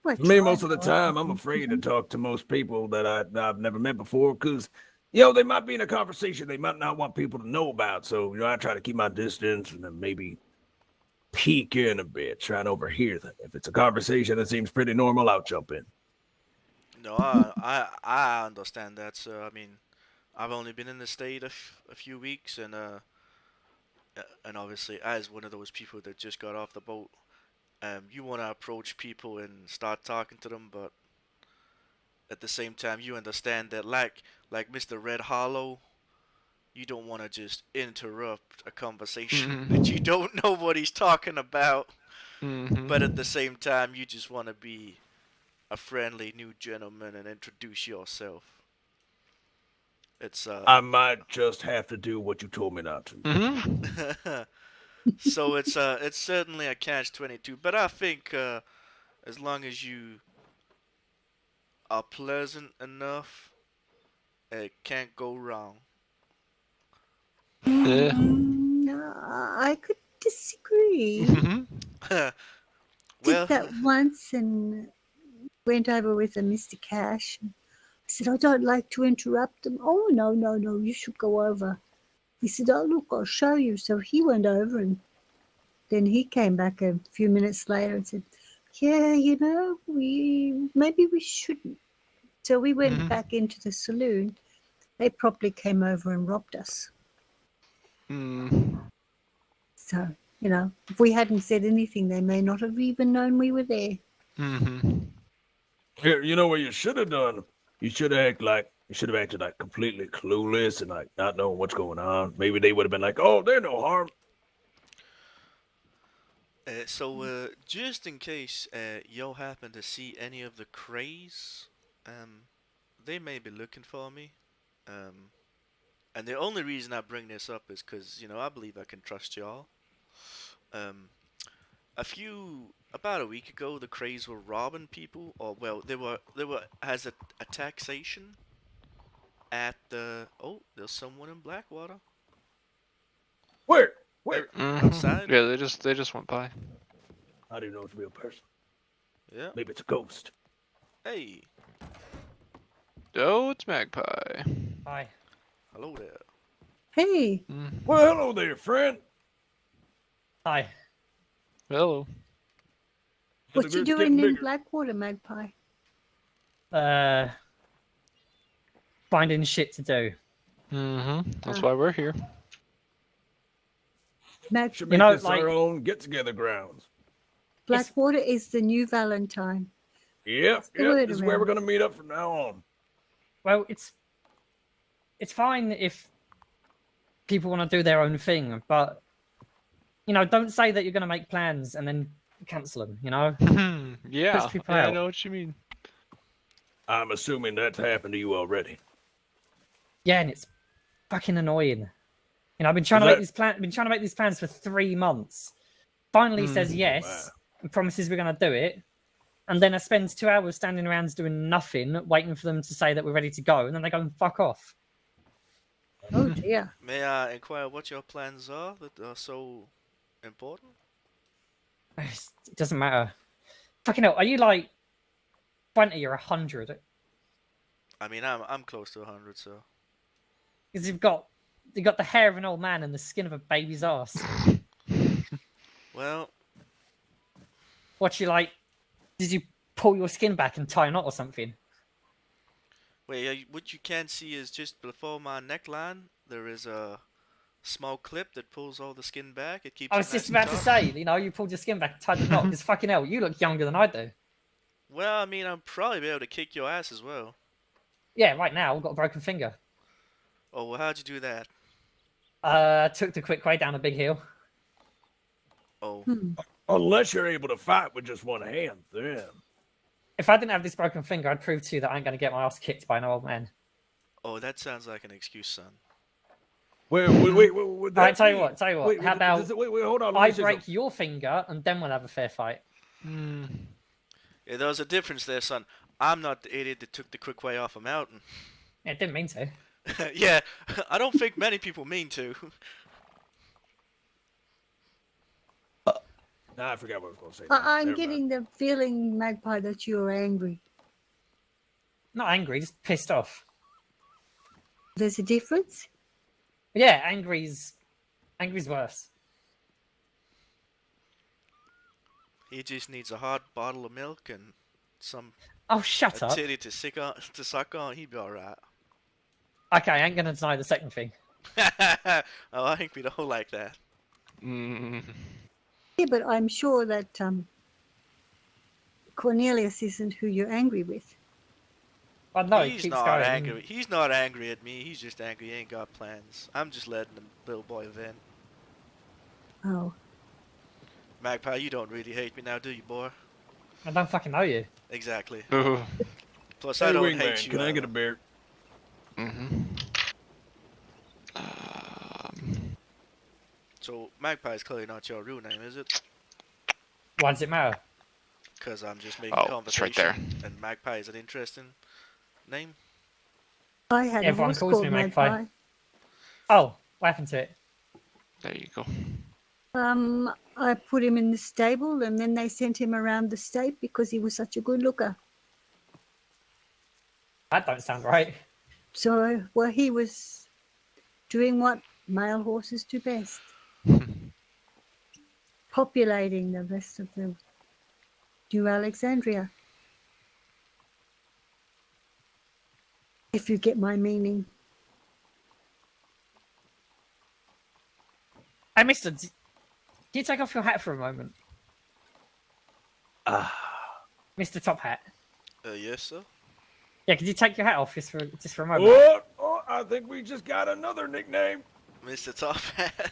Well, For me, try most of the to time, I'm afraid to talk to most people that I've never met before because, you know, they might be in a conversation they might not want people to know about. So, you know, I try to keep my distance and then maybe peek in a bit, try and overhear them. If it's a conversation that seems pretty normal, I'll jump in. No, I understand that, sir. I mean, I've only been in the state a few weeks, and obviously, as one of those people that just got off the boat, you want to approach people and start talking to them, but at the same time, you understand that, like Mr. Red Hollow, you don't want to just interrupt a conversation that you don't know what he's talking about. But at the same time, you just want to be a friendly new gentleman and introduce yourself. It's I might just have to do what you told me not to. So it's certainly a catch-22, but I think as long as you are pleasant enough, it can't go wrong. Yeah. I could disagree. Well, Did that once and went over with a Mr. Cash. I said, I don't like to interrupt them. Oh, no, you should go over. He said, oh, look, I'll show you. So he went over and then he came back a few minutes later and said, yeah, you know, maybe we shouldn't. So we went back into the saloon. They probably came over and robbed us. So, you know, if we hadn't said anything, they may not have even known we were there. Here, you know what you should have done? You should have acted like completely clueless and like not knowing what's going on. Maybe they would have been like, "Oh, they're no harm." So just in case y'all happen to see any of the Krays, they may be looking for me. And the only reason I bring this up is because, you know, I believe I can trust y'all. About a week ago, the Krays were robbing people, or well, they were as a taxation at the. Oh, there's someone in Blackwater. Where? Outside. Yeah, they just went by. I didn't know it's a real person. Yeah. Maybe it's a ghost. Hey. Oh, it's Magpie. Hi. Hello there. Hey. Well, hello there, friend. Hi. Hello. What you doing in Blackwater, Magpie? Finding shit to do. That's why we're here. Should make this our own get-together grounds. Blackwater is the new Valentine. Yep. This is where we're gonna meet up from now on. Well, it's fine if people want to do their own thing, but you know, don't say that you're going to make plans and then cancel them. You know? Yeah, Puts people I out. know what you mean. I'm assuming that's happened to you already. Yeah, and it's fucking annoying. You know, I've been trying to make these plans. Been trying to make these plans for 3 months. Finally, says yes and promises we're going to do it, and then I spend 2 hours standing around doing nothing, waiting for them to say that we're ready to go, and then they go and fuck off. Oh dear. May I inquire what your plans are that are so important? It doesn't matter. Fucking hell, are you like 20 or 100? I mean, I'm close to 100, so. Because you've got the hair of an old man and the skin of a baby's ass. Well, what you like? Did you pull your skin back and tie a knot or something? wait, what you can see is just before my neckline, there is a small clip that pulls all the skin back. It keeps. I was just about to say, you know, you pulled your skin back and tied the knot. Because fucking hell, you look younger than I do. Well, I mean, I'll probably be able to kick your ass as well. Yeah, right now I've got a broken finger. Oh, well, how'd you do that? Took the quick way down a big hill. Oh. Unless you're able to fight with just one hand, then. If I didn't have this broken finger, I'd prove to you that I ain't going to get my ass kicked by an old man. Oh, that sounds like an excuse, son. Wait. Alright, tell you what. Wait, How about wait, hold on. Let I me say break something. your finger and then we'll have a fair fight? Yeah, there's a difference there, son. I'm not the idiot that took the quick way off a mountain. Yeah, didn't mean to. Yeah, I don't think many people mean to. Nah, I forgot what I was going to say. I'm Never getting the feeling, Magpie, that you're angry. Not angry, just pissed off. There's a difference? Yeah, angry's worse. He just needs a hot bottle of milk and some Oh, shut a up. titty to suck on. He'd be alright. Okay, I ain't gonna deny the second thing. Oh, I think we don't like that. Yeah, but I'm sure that Cornelius isn't who you're angry with. Oh, no, He's it keeps not going. angry. He's not angry at me. He's just angry. He ain't got plans. I'm just letting the little boy vent. Oh. Magpie, you don't really hate me now, do you, boy? I don't fucking know you. Exactly. Ooh. Plus, Hey, I don't Wingman, hate you. can I get either. a beer? So, Magpie is clearly not your real name, is it? Why does it matter? Because I'm just making Oh, conversation. it's right there. And Magpie is an interesting name. I had a Everyone horse calls called me Magpie. Oh, what happened to it? There you go. I put him in the stable and then they sent him around the state because he was such a good looker. That don't sound right. So, well, he was doing what male horses do best. Populating the rest of the New Alexandria. If you get my meaning. Hey, mister, can you take off your hat for a moment? Mr. Top Hat. Yes, sir. Yeah, could you take your hat off just for a moment? Oh, I think we just got another nickname. Mr. Top Hat.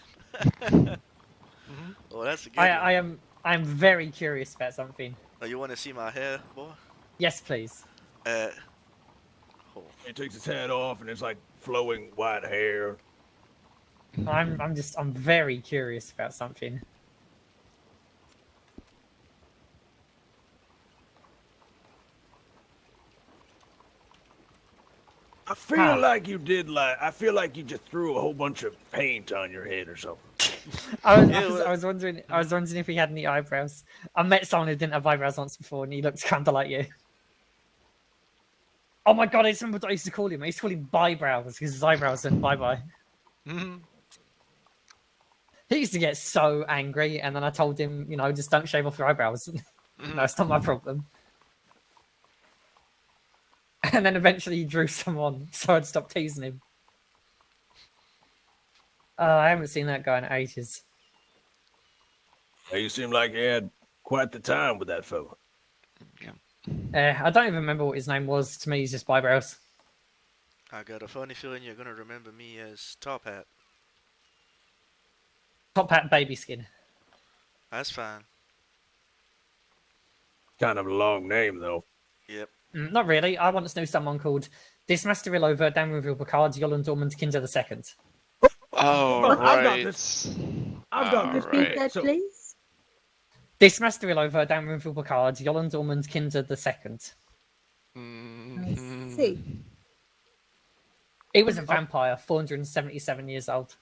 Oh, that's a good I one. am very curious about something. Oh, you want to see my hair, boy? Yes, please. He takes his hat off and it's like flowing white hair. I'm very curious about something. I feel like you did I feel like you just threw a whole bunch of paint on your head or something. I was wondering if he had any eyebrows. I met someone who didn't have eyebrows once before, and he looked kind of like you. Oh my god! I just remember what I used to call him. I used to call him Bye-brows because his eyebrows went bye-bye. He used to get so angry, and then I told him, just don't shave off your eyebrows. No, it's not my problem. And then eventually he drew some on, so I'd stop teasing him. I haven't seen that guy in ages. You seem like you had quite the time with that fella. I don't even remember what his name was. To me, he's just Bye-brows. I got a funny feeling you're gonna remember me as Top Hat. Top Hat Baby Skin. That's fine. Kind of a long name, though. Yep. Not really. I once knew someone called Dismasterillo Verdam Reveal Picard Yolland Ormond Kinder II. Oh, I've right. got this. I've got this. Repeat that, please. Dismasterillo Verdam Reveal Picard Yolland Ormond Kinder II. I see. He was a vampire, 477 years old.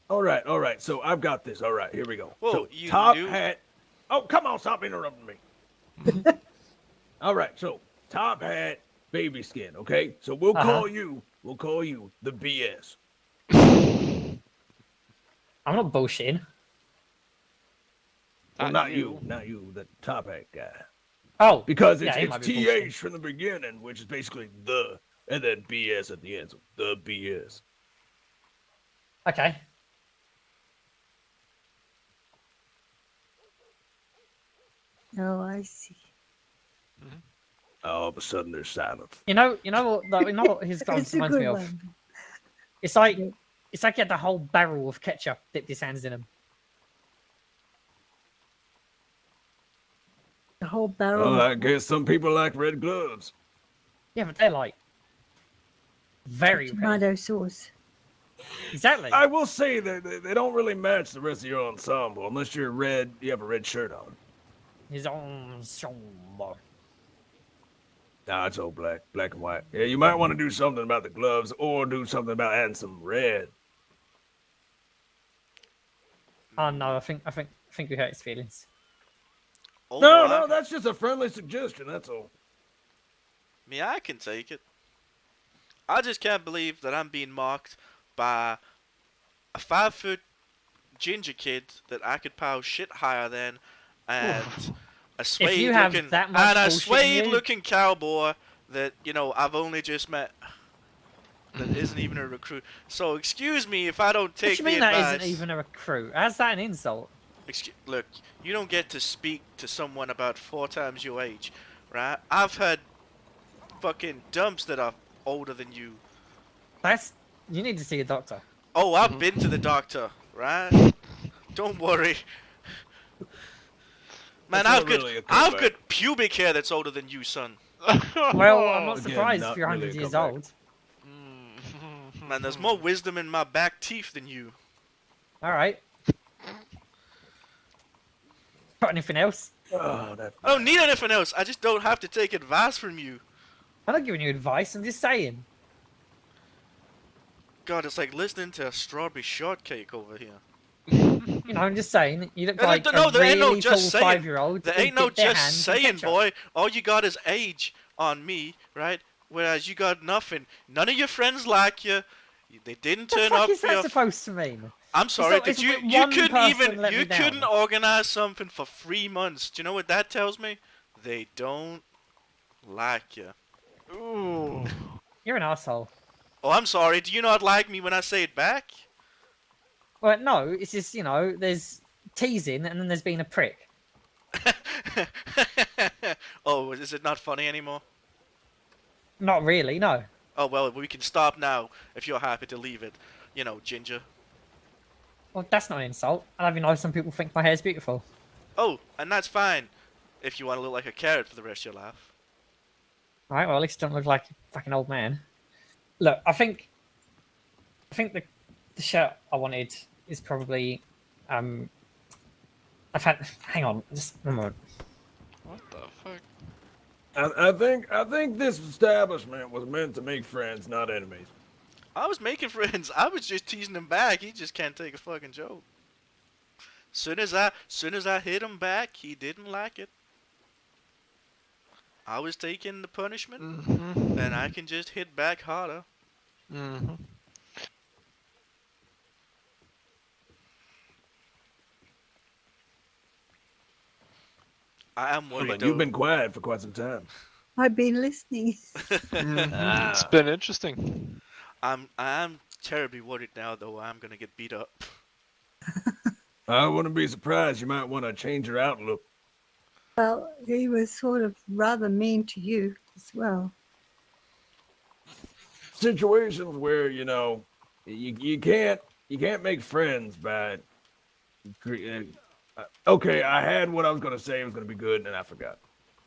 All right. So I've got this. All right, here we go. Whoa, so you Top knew- Hat. Oh, come on, stop interrupting me. All right, so Top Hat, Baby Skin. Okay, so we'll call you the BS. I'm not bullshitting. Well, not you, the Top Hat guy. Oh, because yeah, he it's might be bullshitting. TH from the beginning, which is basically the, and then BS at the end. So the BS. Okay. Oh, I see. All of a sudden, there's silence. You know what his guns It's a reminds me good of? one. It's like he had the whole barrel of ketchup dipped his hands in them. The whole barrel. Well, I guess some people like red gloves. Yeah, but they're like Very red. tomato sauce. Exactly. I will say that they don't really match the rest of your ensemble unless you're red. You have a red shirt on. His ensemble. Nah, it's all black and white. Yeah, you might want to do something about the gloves or do something about adding some red. Oh no, I think we hurt his feelings. No, that's just a friendly suggestion. That's all. Me, I can take it. I just can't believe that I'm being mocked by a 5-foot ginger kid that I could power shit higher than, and a suede looking cowboy that I've only just met. That isn't even a recruit. So excuse me if I don't take What do you mean the that advice. isn't even a recruit? How's that an insult? Look, you don't get to speak to someone about 4 times your age, right? I've had fucking dumps that are older than you. You need to see a doctor. Oh, I've been to the doctor, right? Don't worry. Man, I've got pubic hair that's older than you, son. Well, I'm not surprised if you're 100 years old. Man, there's more wisdom in my back teeth than you. Alright. Got anything else? I don't need anything else. I just don't have to take advice from you. I'm not giving you advice, I'm just saying. God, it's like listening to a strawberry shortcake over here. I'm just saying. You look there like ain't a really no tall just saying. 5-year-old. There ain't no just saying, boy. All you got is age on me, right? Whereas you got nothing. None of your friends like you. They didn't turn up What is for that your... supposed to mean? I'm sorry, It's you one couldn't person even let me down. couldn't organize something for 3 months. Do you know what that tells me? They don't like you. Ooh. You're an asshole. Oh, I'm sorry. Do you not like me when I say it back? Well, no. It's just there's teasing and then there's being a prick. Oh, is it not funny anymore? Not really, no. Oh well, we can stop now if you're happy to leave it. Ginger. Well, that's not an insult. I don't even know some people think my hair's beautiful. Oh, and that's fine. If you want to look like a carrot for the rest of your life. Alright, well at least I don't look like a fucking old man. Look, I think the shirt I wanted is probably hang on, just a moment. What the fuck? I think this establishment was meant to make friends, not enemies. I was making friends. I was just teasing him back. He just can't take a fucking joke. Soon as I hit him back, he didn't like it. I was taking the punishment, and I can just hit back harder. I am worried. You've been quiet for quite some time. I've been listening. It's been interesting. I am terribly worried now, though. I'm gonna get beat up. I wouldn't be surprised. You might want to change your outlook. Well, he was sort of rather mean to you as well. Situations where you can't make friends by. Okay, I had what I was gonna say. It was gonna be good, and I forgot.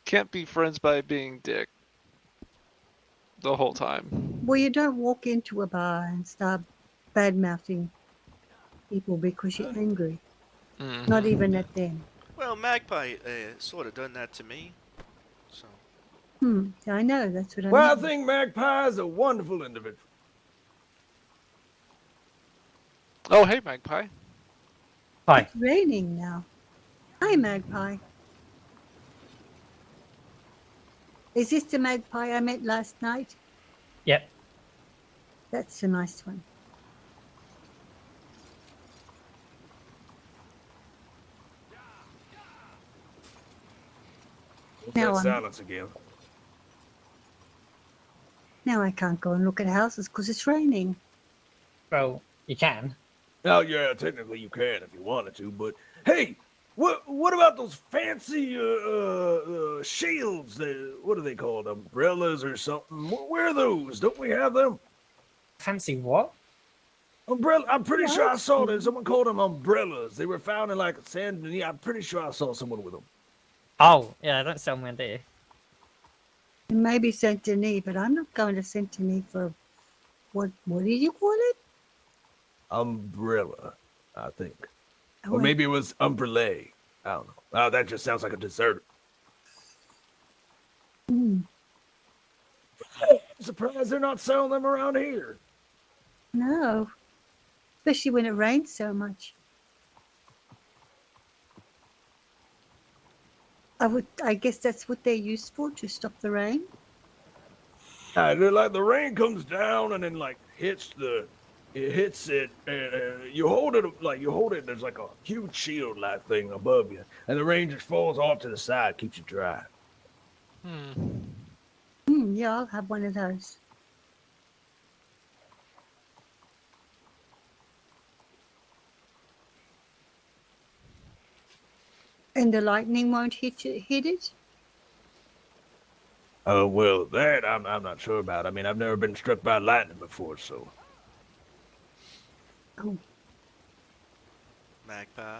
Can't be friends by being dick. The whole time. Well, you don't walk into a bar and start bad-mouthing people because you're angry. Not even at them. Well, Magpie sort of done that to me. So. I know. That's what I mean. Well, I think Magpie is a wonderful individual. Oh, hey, Magpie. Hi. It's raining now. Hi, Magpie. Is this the Magpie I met last night? Yep. That's a nice one. That silence again. Now I can't go and look at houses because it's raining. Well, you can. Oh yeah, technically you can if you wanted to, but hey, what about those fancy shields? What are they called? Umbrellas or something? Where are those? Don't we have them? Fancy what? Umbrella. I'm pretty sure I saw them. Someone called them umbrellas. They were found in like San Denis. I'm pretty sure I saw someone with them. Oh, yeah, don't sell me there. Maybe Saint Denis, but I'm not going to Saint Denis for what did you call it? Umbrella, I think. Oh, Or maybe it was umbrella. I don't know. Oh, that just sounds like a dessert. Hmm. I'm surprised they're not selling them around here. No, especially when it rains so much. I guess that's what they're used for, to stop the rain. They're like the rain comes down and then like hits it, and you hold it like you hold it. There's like a huge shield like thing above you, and the rain just falls off to the side, keeps you dry. Yeah, I'll have one of those. And the lightning won't hit it? Oh well, that I'm not sure about. I mean, I've never been struck by lightning before, so. Oh. Magpie.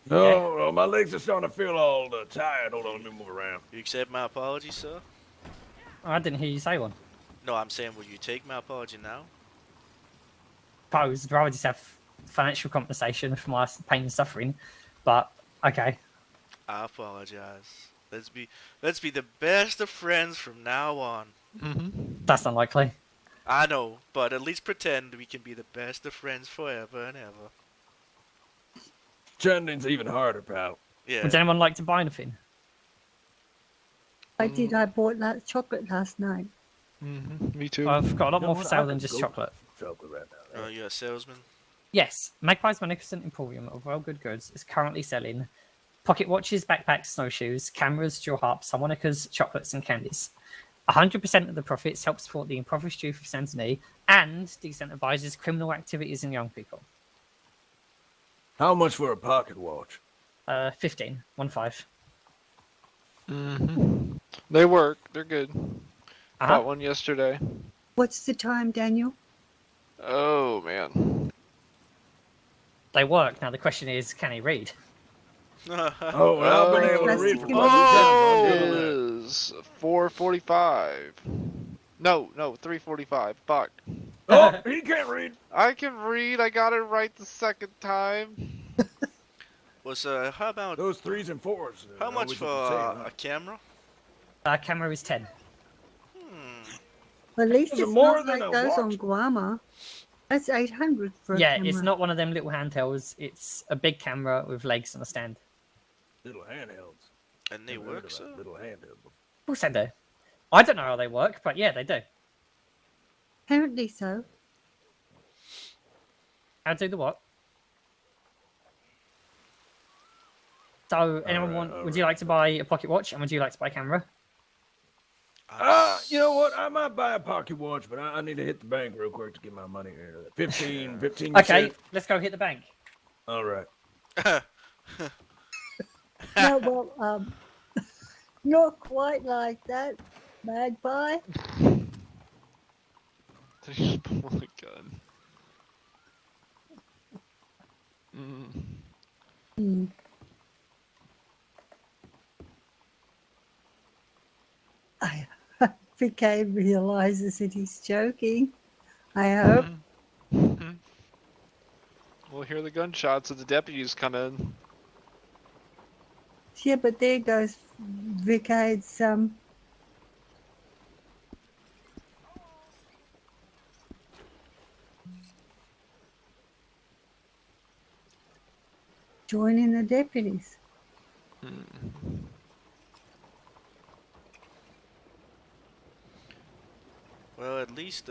Oh, well, my legs are starting to feel all tired. Hold on, let me move around. You accept my apology, sir? I didn't hear you say one. No, I'm saying, will you take my apology now? I'd rather just have financial compensation for my pain and suffering, but okay. I apologize. Let's be the best of friends from now on. That's unlikely. I know, but at least pretend we can be the best of friends forever and ever. Pretending's even harder, pal. Yeah. Would anyone like to buy anything? I did. I bought that chocolate last night. Me too. I've got a lot more for sale than just chocolate. Chocolate right now. You're a salesman? Yes, Magpie's Magnificent Emporium of Well Good Goods is currently selling pocket watches, backpacks, snowshoes, cameras, drill harps, harmonicas, chocolates, and candies. 100% of the profits help support the impoverished youth of Santony and decentralizes criminal activities in young people. How much for a pocket watch? 15. 15. They work. They're good. Bought one yesterday. What's the time, Daniel? Oh man. They work. Now the question is, can he read? Oh, well, I've been able to read for quite Oh, some it time. is 4:45. No, 3:45. Fuck. Oh, he can't read. I can read. I got it right the second time. Was how about those 3s and 4s? How much for a camera? Camera is 10. Well, at least Those are it's more not than like a those on watch. Guama. That's 800 for a Yeah, camera. it's not one of them little handhelds. It's a big camera with legs on a stand. Little handhelds. And they Never heard work, of a sir? Little handheld. Of course they do. I don't know how they work, but yeah, they do. Apparently so. How do the what? So, anyone would you like to buy a pocket watch, and would you like to buy a camera? You know what? I might buy a pocket watch, but I need to hit the bank real quick to get my money here. 15 you Okay, said? let's go hit the bank. All right. No, well, not quite like that, Magpie. They just pull a gun. I think Kay realizes that he's joking. I hope. We'll hear the gunshots as the deputies come in. Yeah, but there goes Vicade's joining the deputies. Well, at least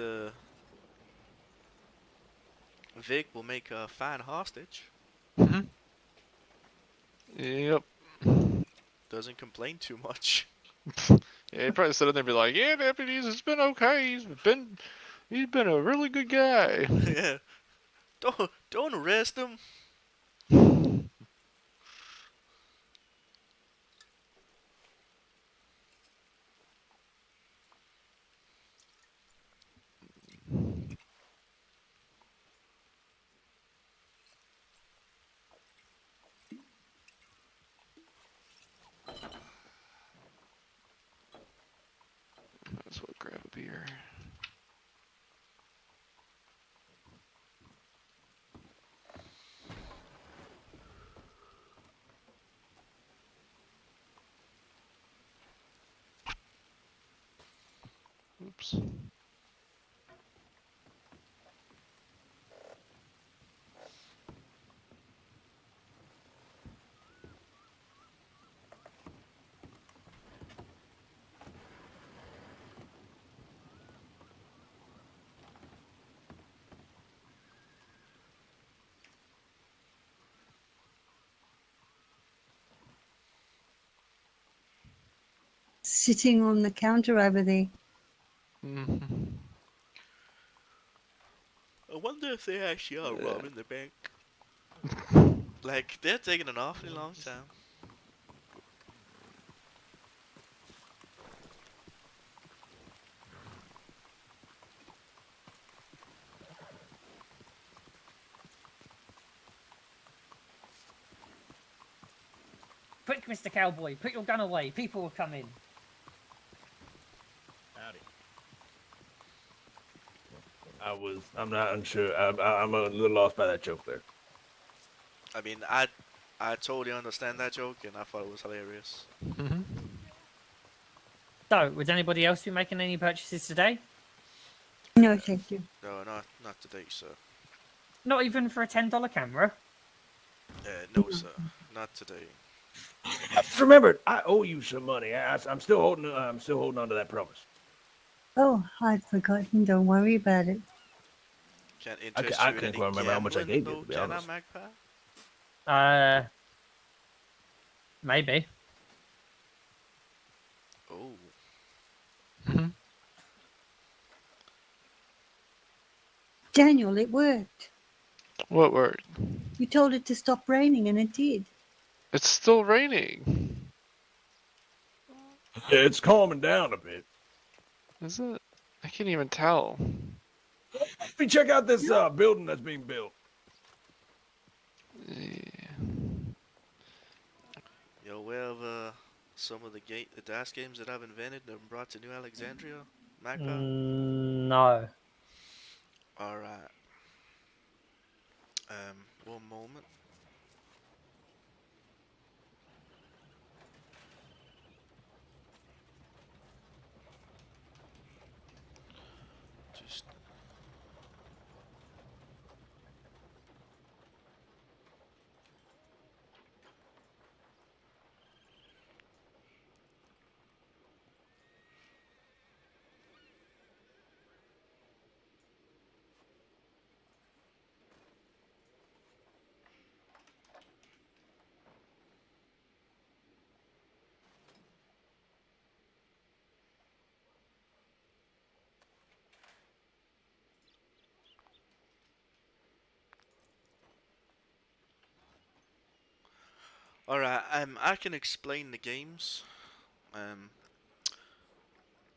Vic will make a fine hostage. Yep. Doesn't complain too much. Yeah, he'd probably sit in there and be like, "Yeah, deputies, it's been okay. He's been a really good guy." Yeah. Don't arrest him. Might as well grab a beer. animals. Sitting on the counter over there. Mm-hmm. I wonder if they actually are robbing the bank. Like, they're taking an awfully long time. Quick, Mr. Cowboy, put your gun away. People will come in. Howdy. I'm not unsure. I'm a little off by that joke there. I mean, I totally understand that joke, and I thought it was hilarious. Mm-hmm. So, would anybody else be making any purchases today? No, thank you. No, not today, sir. Not even for a $10 camera? No, sir. Not today. I just remembered, I owe you some money. I'm still holding on to that promise. Oh, I'd forgotten. Don't worry about it. Can't I interest can't you in quite any remember how much I gambling, gave you, though, to be can I, honest. Magpie? Maybe. Oh. Mm-hmm. Daniel, it worked. What word? You told it to stop raining, and it did. It's still raining. Yeah, it's calming down a bit. Is it? I can't even tell. Let me check out this building that's being built. You're aware of some of the DAS games that I've invented and brought to New Alexandria, Magpie? No. Alright. One moment. Just... Alright, I can explain the games,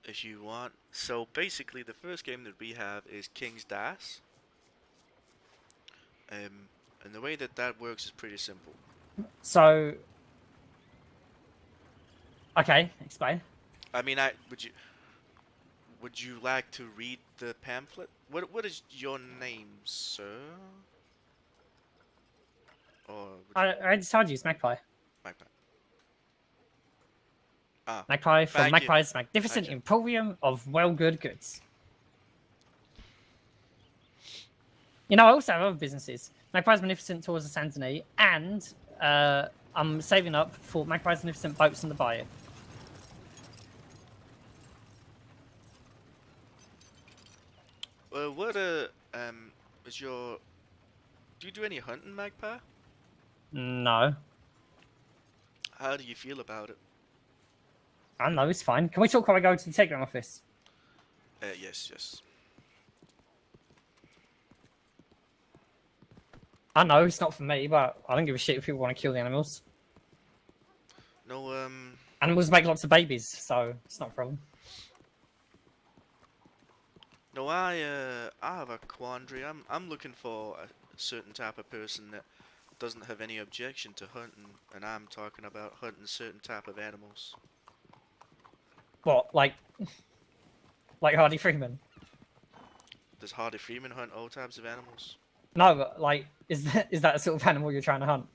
if you want. So basically, the first game that we have is King's DAS. And the way that works is pretty simple. So... Okay, explain. I mean, would you like to read the pamphlet? What is your name, sir? Or I just told you it's Magpie. Magpie. Ah, Magpie from thank you. Magpie's Magnificent Thank you. Emporium of Well-Good Goods. You know, I also have other businesses. Magpie's Magnificent Tours of Saint Denis, and I'm saving up for Magpie's Magnificent Boats in the Bayou. What is your? Do you do any hunting, Magpie? No. How do you feel about it? I don't know, it's fine. Can we talk while I go to the Telegram office? Yes. I know, it's not for me, but I don't give a shit if people want to kill the animals. No, Animals make lots of babies, so it's not a problem. No, I have a quandary. I'm looking for a certain type of person that doesn't have any objection to hunting, and I'm talking about hunting certain type of animals. What, like Hardy Freeman? Does Hardy Freeman hunt all types of animals? No, but like, is that the sort of animal you're trying to hunt?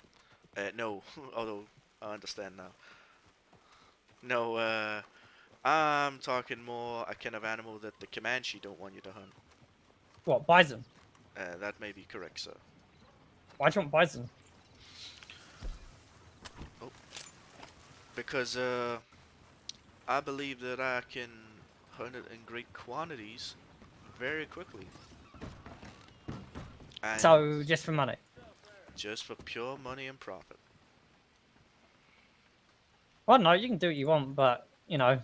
No, although I understand now. No, I'm talking more a kind of animal that the Comanche don't want you to hunt. What, bison? That may be correct, sir. Why do you want bison? Oh. Because, I believe that I can hunt it in great quantities very quickly. And So, just for money? just for pure money and profit. Well, no, you can do what you want, but, you know,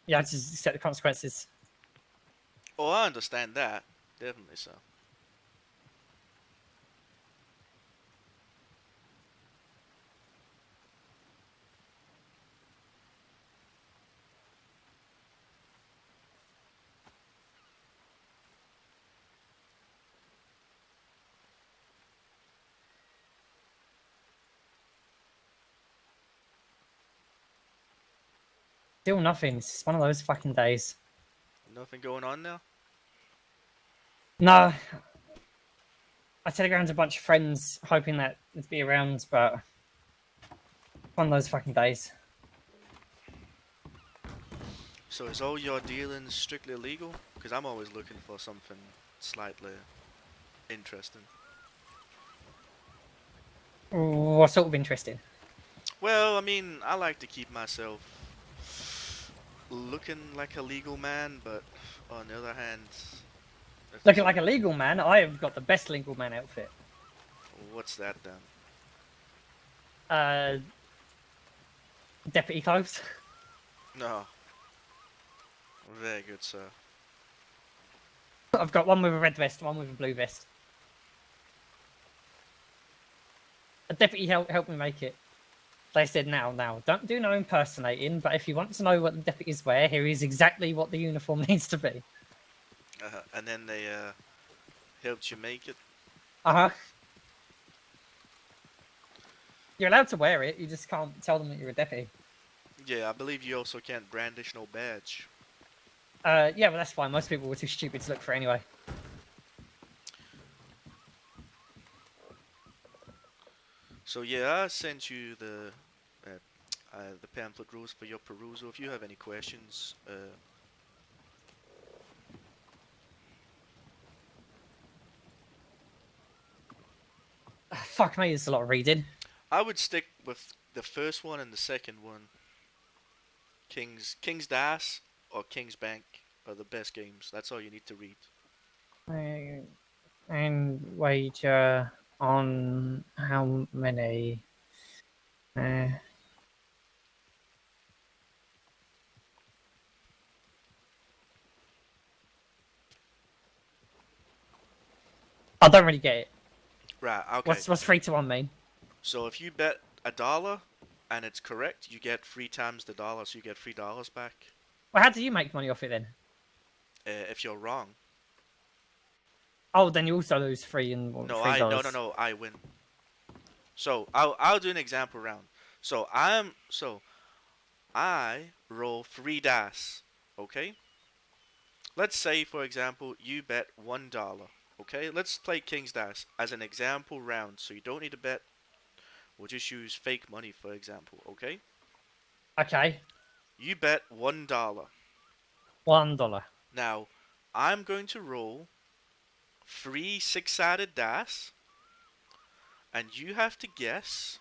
you have to accept the consequences. Oh, I understand that. Definitely so. Still nothing. It's just one of those fucking days. Nothing going on now? No. I telegrammed a bunch of friends hoping that it'd be around, but one of those fucking days. So is all your dealings strictly illegal? Because I'm always looking for something slightly interesting. What sort of interesting? Well, I mean, I like to keep myself looking like a legal man, but on the other hand... Looking like a legal man, I have got the best legal man outfit. What's that then? Deputy clothes. No. Very good, sir. I've got one with a red vest, one with a blue vest. A deputy helped me make it. They said, now, don't do no impersonating, but if you want to know what the deputies wear, here is exactly what the uniform needs to be. And then they helped you make it? Uh-huh. You're allowed to wear it, you just can't tell them that you're a deputy. Yeah, I believe you also can't brandish no badge. Yeah, well that's fine. Most people were too stupid to look for it anyway. So yeah, I sent you the pamphlet rules for your perusal. If you have any questions, Fuck me, there's a lot of reading. I would stick with the first one and the second one. King's Dice or King's Bank are the best games. That's all you need to read. And wager on how many? I don't really get it. Right, okay. What's 3 to 1 mean? So if you bet $1 and it's correct, you get 3 times the dollar, so you get $3 back. Well, how do you make money off it then? If you're wrong. Oh, then you also lose 3 and No, $3. no, I win. So I'll do an example round. So I roll 3 dice, okay? Let's say, for example, you bet $1. Okay, let's play King's Dice as an example round, so you don't need to bet. We'll just use fake money, for example, okay? Okay. You bet $1. $1. Now, I'm going to roll 3 6-sided dice, and you have to guess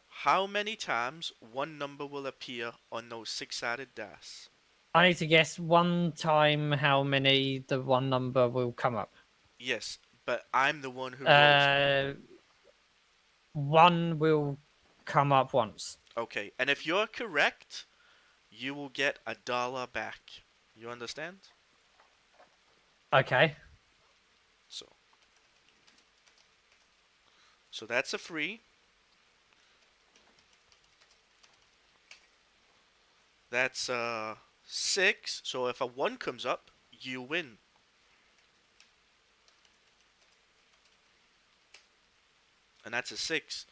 how many times one number will appear on those 6-sided dice. I need to guess one time how many the one number will come up. Yes, but I'm the one who rolls. One will come up once. Okay, and if you're correct, you will get $1 back. You understand? Okay. So that's a free. That's 6. So if a 1 comes up, you win. And that's a 6.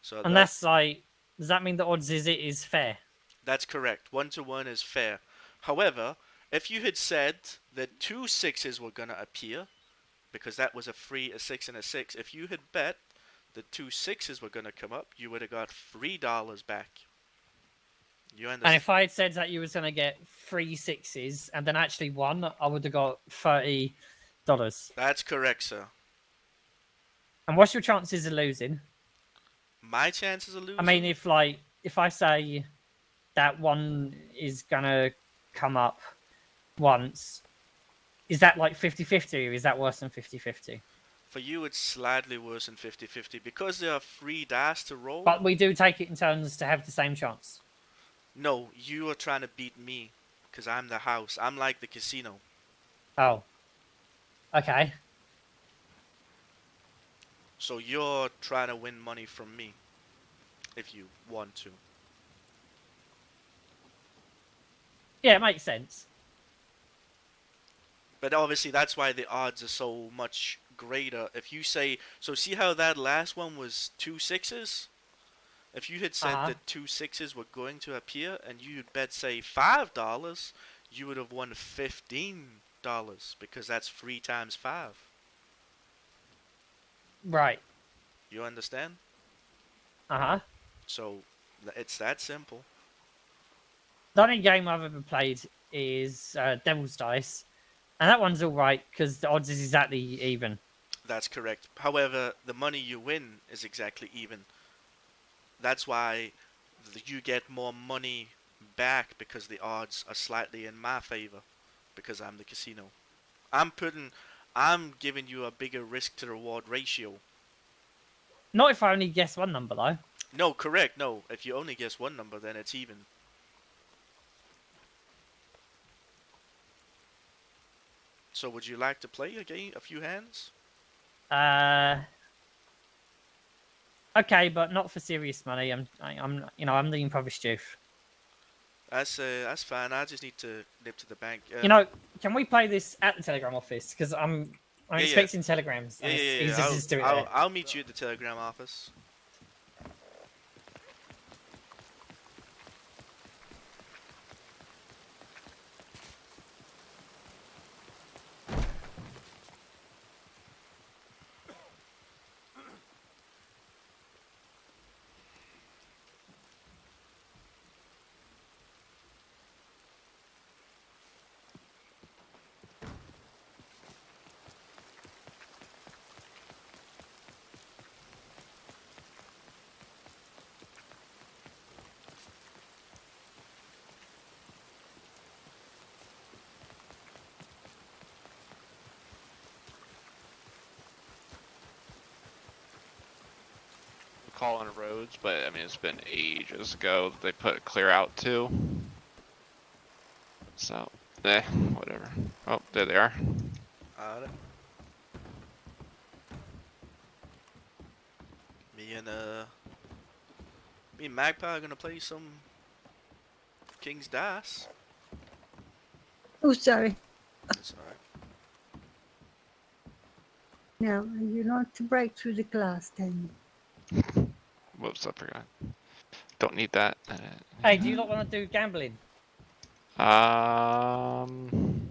So and that's like, does that mean the odds is it is fair? That's correct. 1 to 1 is fair. However, if you had said that 2 6s were gonna appear, because that was a 3, a 6, and a 6, if you had bet the 2 6s were gonna come up, you would have got $3 back. You And understand? if I had said that you was going to get 3 6s and then actually won, I would have got $30. That's correct, sir. And what's your chances of losing? My chances of losing? I mean, if I say that one is going to come up once, is that like 50-50 or is that worse than 50-50? For you, it's slightly worse than 50-50 because there are 3 dice to roll. But we do take it in turns to have the same chance. No, you are trying to beat me because I'm the house. I'm like the casino. Oh. Okay. So you're trying to win money from me if you want to. Yeah, it makes sense. But obviously that's why the odds are so much greater. If you say, so see how that last one was 2 6s? If you had said that 2 6s were going to appear and you'd bet say $5, you would have won $15 because that's 3 times 5. Right. You understand? Uh-huh. So it's that simple. The only game I've ever played is Devil's Dice. And that one's alright because the odds is exactly even. That's correct. However, the money you win is exactly even. That's why you get more money back because the odds are slightly in my favor because I'm the casino. I'm giving you a bigger risk to reward ratio. Not if I only guess one number though. No, correct. No, if you only guess one number, then it's even. So would you like to play a few hands? Okay, but not for serious money. I'm the impoverished youth. That's fine. I just need to nip to the bank. Can we play this at the Telegram office? Because I'm expecting telegrams. And it's easy to just do it there. I'll meet you at the Telegram office. Calling roads, but I mean it's been ages ago that they put clear out too. So, whatever. Oh, there they are. Me and Magpie are gonna play some King's Dice. Oh, sorry. That's alright. Now, you're not to break through the glass, then. Whoops, I forgot. Don't need that. Hey, do you not want to do gambling? Don't be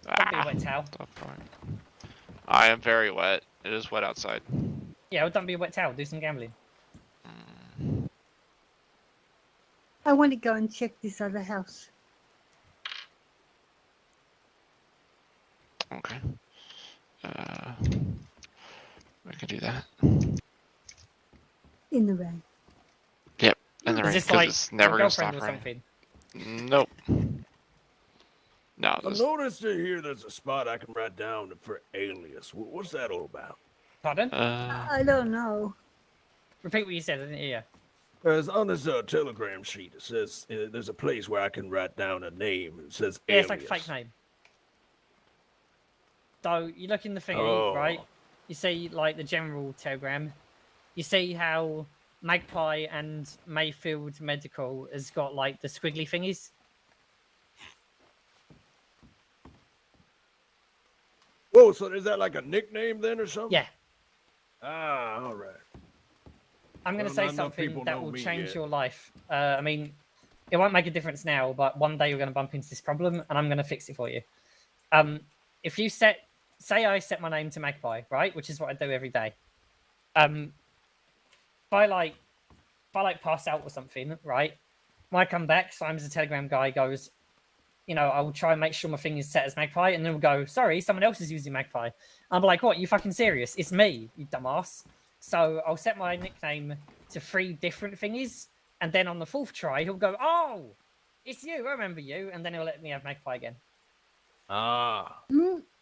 a wet towel. I am very wet. It is wet outside. Yeah, well, don't be a wet towel. Do some gambling. I want to go and check this other house. Okay. I can do that. In the rain. Yep, in the rain, this because like it's never your gonna stop girlfriend or raining. something? Nope. No, I this, noticed here there's a spot I can write down for alias. What's that all about? Pardon? I don't know. Repeat what you said. I didn't hear. It's on this telegram sheet. It says there's a place where I can write down a name. It says Yeah, alias. it's like a fake name. So you look in the thingy, Oh. right? You see like the general telegram. You see how Magpie and Mayfield Medical has got like the squiggly thingies. Whoa, so is that like a nickname then or something? Yeah. Ah, all right. I'm going to Well, say not enough something people that know will me change yet. your life. I mean, it won't make a difference now, but one day you're going to bump into this problem, and I'm going to fix it for you. If you say I set my name to Magpie, right, which is what I do every day. If I pass out or something, right, when I come back, Simon's the Telegram guy, goes, you know, I'll try and make sure my thing is set as Magpie, and then we'll go, sorry, someone else is using Magpie. I'm like, what, you fucking serious? It's me, you dumbass. So I'll set my nickname to 3 different thingies, and then on the 4th try, he'll go, oh, it's you, I remember you, and then he'll let me have Magpie again. Ah.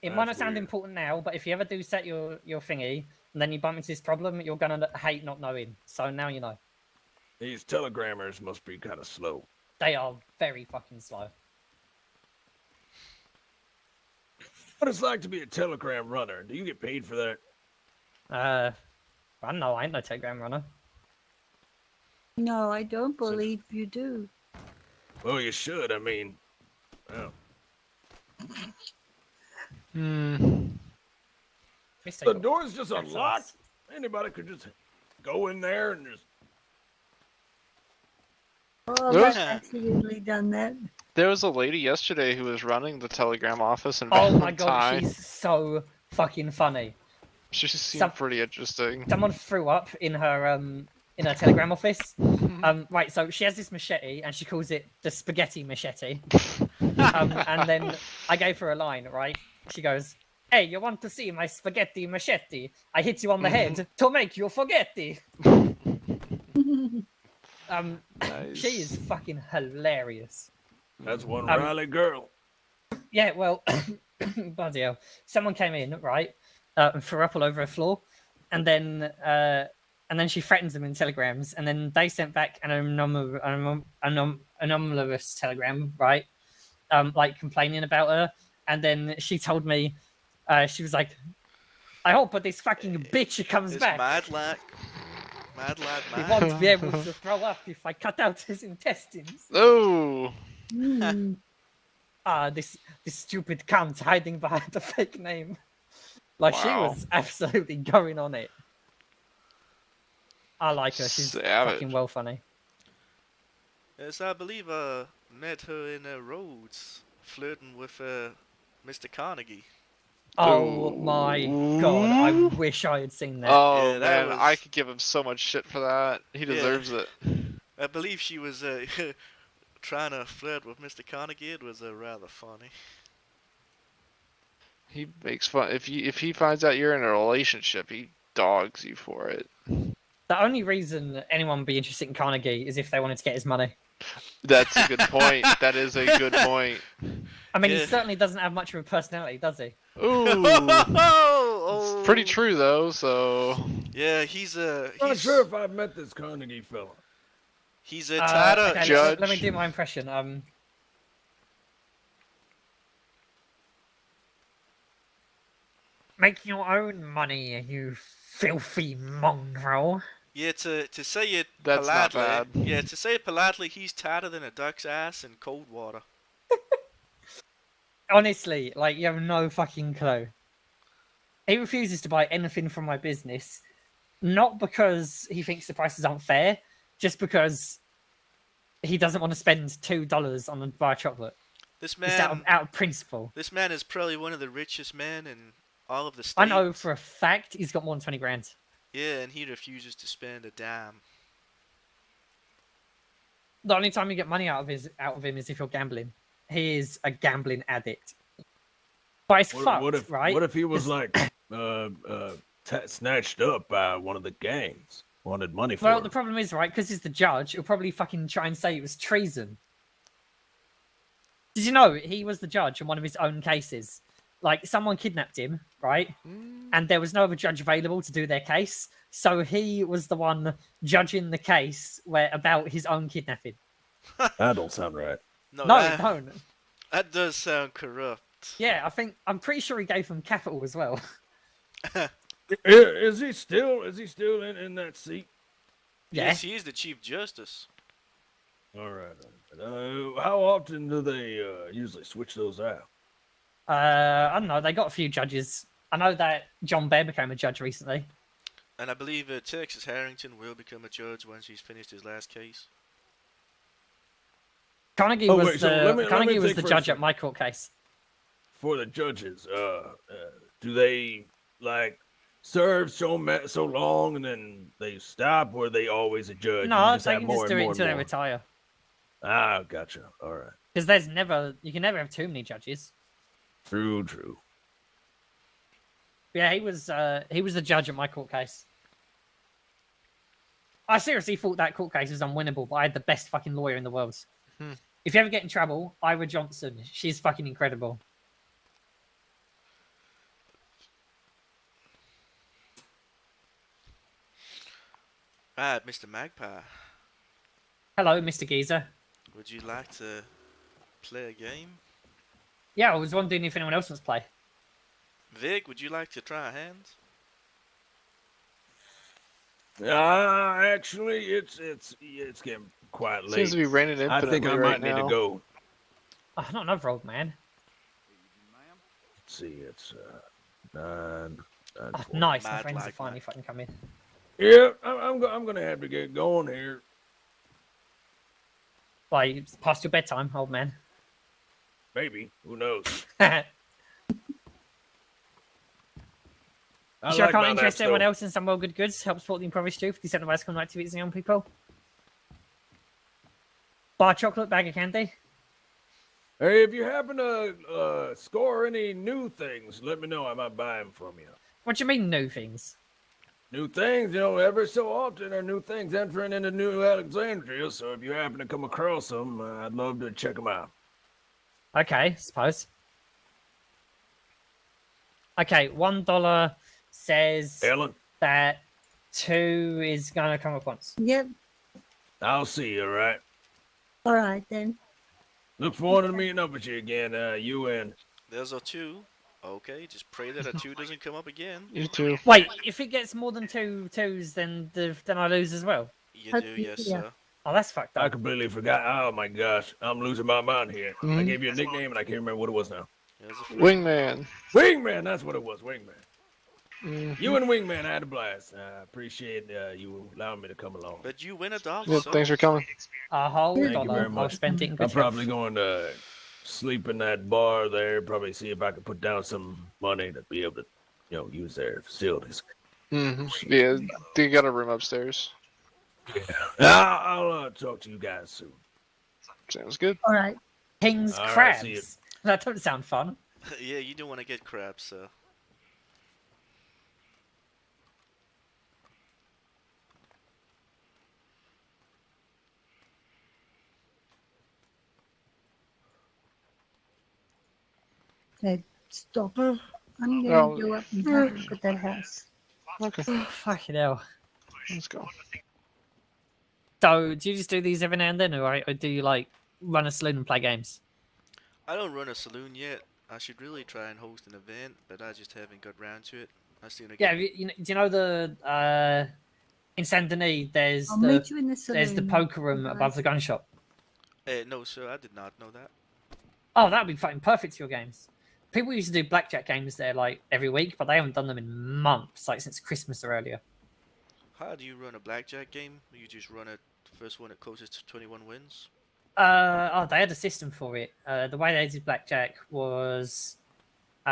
It might not sound important now, but if you ever do set your thingy, and then you bump into this problem, you're gonna hate not knowing. So now you know. These telegrammers must be kind of slow. They are very fucking slow. What it's like to be a telegram runner? Do you get paid for that? I don't know. I ain't no Telegram runner. No, I don't believe you do. Well, you should. I mean, well. The door's just unlocked. Anybody could just go in there and just. Oh, There I've was- accidentally done that. There was a lady yesterday who was running the telegram office in Oh my god, Valentine. she's so fucking funny. She seemed pretty interesting. Someone threw up in her Telegram office. Right, so she has this machete and she calls it the spaghetti machete. And then I gave her a line, right? She goes, "Hey, you want to see my spaghetti machete? I hit you on the head to make you forgetty." She is fucking hilarious. That's one Riley girl. Yeah, well, bloody hell. Someone came in, right, and threw up all over her floor, and then she threatens them in telegrams, and then they sent back an anomalous telegram, right, like complaining about her, and then she told me, she was like, "I hope but this fucking bitch comes This back. mad lad, He won't be able to throw up if I cut out his intestines." Oh. This stupid cunt hiding behind a fake name. Like, she Wow. was absolutely going on it. I like her. She's Savage. fucking well funny. Yes, I believe met her in Rhodes, flirting with Mr. Carnegie. Oh my god, I wish I had seen that. Oh Yeah, that man, was- I could give him so much shit for that. He deserves it. I believe she was trying to flirt with Mr. Carnegie. It was rather funny. He makes fun. If he finds out you're in a relationship, he dogs you for it. The only reason anyone would be interested in Carnegie is if they wanted to get his money. That's a good point. That is a good point. I mean, Yeah. he certainly doesn't have much of a personality, does he? Ooh. Oh, It's pretty true though. So Yeah, he's Not sure if I've met this Carnegie fella. he's a tighter Okay, Judge. let me do my impression. Make your own money, you filthy mongrel. Yeah, to say it That's not politely. bad. Yeah, to say it politely, he's tighter than a duck's ass in cold water. Honestly, like, you have no fucking clue. He refuses to buy anything from my business, not because he thinks the price is unfair, just because he doesn't want to spend $2 on a bar of chocolate. This Just out man, of principle. this man is probably one of the richest men in all of the state. I know for a fact he's got more than 20 grand. Yeah, and he refuses to spend a dime. The only time you get money out of him is if you're gambling. He is a gambling addict. But it's fucked, What if right? What if he was like snatched up by one of the gangs? Wanted money for Well, it. the problem is, right, because he's the judge, he'll probably fucking try and say it was treason. Did you know he was the judge in one of his own cases? Like, someone kidnapped him, right? And there was no other judge available to do their case. So he was the one judging the case about his own kidnapping. That don't sound right. No, that, don't. That does sound corrupt. Yeah, I'm pretty sure he gave them capital as well. Is he still in that seat? Yeah. Yes, he is the Chief Justice. All right. How often do they usually switch those out? I don't know. They got a few judges. I know that John Bear became a judge recently. And I believe Texas Harrington will become a judge once he's finished his last case. Carnegie Oh, was wait, so let me Carnegie was think the for a judge sec. at my court case. For the judges, do they like serve so long and then they stop, or are they always a judge? No, You they have can more just and do it more until they and more? retire. Ah, gotcha. All right. Because you can never have too many judges. True. Yeah, he was the judge at my court case. I seriously thought that court case was unwinnable, but I had the best fucking lawyer in the world. If you ever get in trouble, Ira Johnson, she's fucking incredible. Right, Mr. Magpie. Hello, Mr. Geezer. Would you like to play a game? Yeah, I was wondering if anyone else wants to play. Vic, would you like to try a hand? Actually, it's getting quite late. Seems to be raining I think I infinitely might right need now. to go. Oh, not another old man. Let's see, it's 9. Oh, nice, my Mad friends are like finally fucking come in. Yeah, I'm gonna have to get going here. Why, it's past your bedtime, old man? Maybe. Who knows? Sure, I can't interest anyone else in some well good goods. Help support the impoverished youth, decentralized criminal activities and young people. Buy a chocolate, bag of candy. Hey, if you happen to score any new things, let me know. I might buy them from you. What do you mean, new things? New things, every so often there are new things entering into New Alexandria. So if you happen to come across them, I'd love to check them out. Okay, suppose. Okay, $1 says Ellen? that 2 is gonna come up once. Yep. I'll see you, all right? All right then. Look forward to meeting up with you again, you and... There's a 2. Okay, just pray that a 2 doesn't come up again. You too. Wait, if it gets more than 2 2s, then I lose as well. You do, yes, sir. Oh, that's fucked I up. completely forgot. Oh my gosh, I'm losing my mind here. I Mhm. gave you a nickname and I can't remember what it was now. Wingman. Wingman, that's what it was, Wingman. Mhm. You and Wingman, I had a blast. I appreciate you allowing me to come along. But you win a dog, Yeah, so. thanks for coming. A whole Thank you dollar. very I'll much. spend it in I'm good probably health. going to sleep in that bar there. Probably see if I can put down some money to be able to, use their facilities. Yeah, they got a room upstairs. I'll talk to you guys soon. Sounds good. All right. King's All right, crabs. see you. That don't sound fun. Yeah, you don't want to get crabs, so. Okay, stop. I'm going Oh. to go up and have a look at that house. Okay, Fucking hell. let's go. So, do you just do these every now and then, or do you like run a saloon and play games? I don't run a saloon yet. I should really try and host an event, but I just haven't got round to it. I still Yeah, do you know the in Saint Denis? There's I'll meet you in the there's the saloon. poker room above the gun shop. No, sir, I did not know that. Oh, that'd be fucking perfect for your games. People used to do blackjack games there like every week, but they haven't done them in months, like since Christmas or earlier. How do you run a blackjack game? You just run it, the first one that closest to 21 wins? Oh, they had a system for it. The way they did blackjack was, they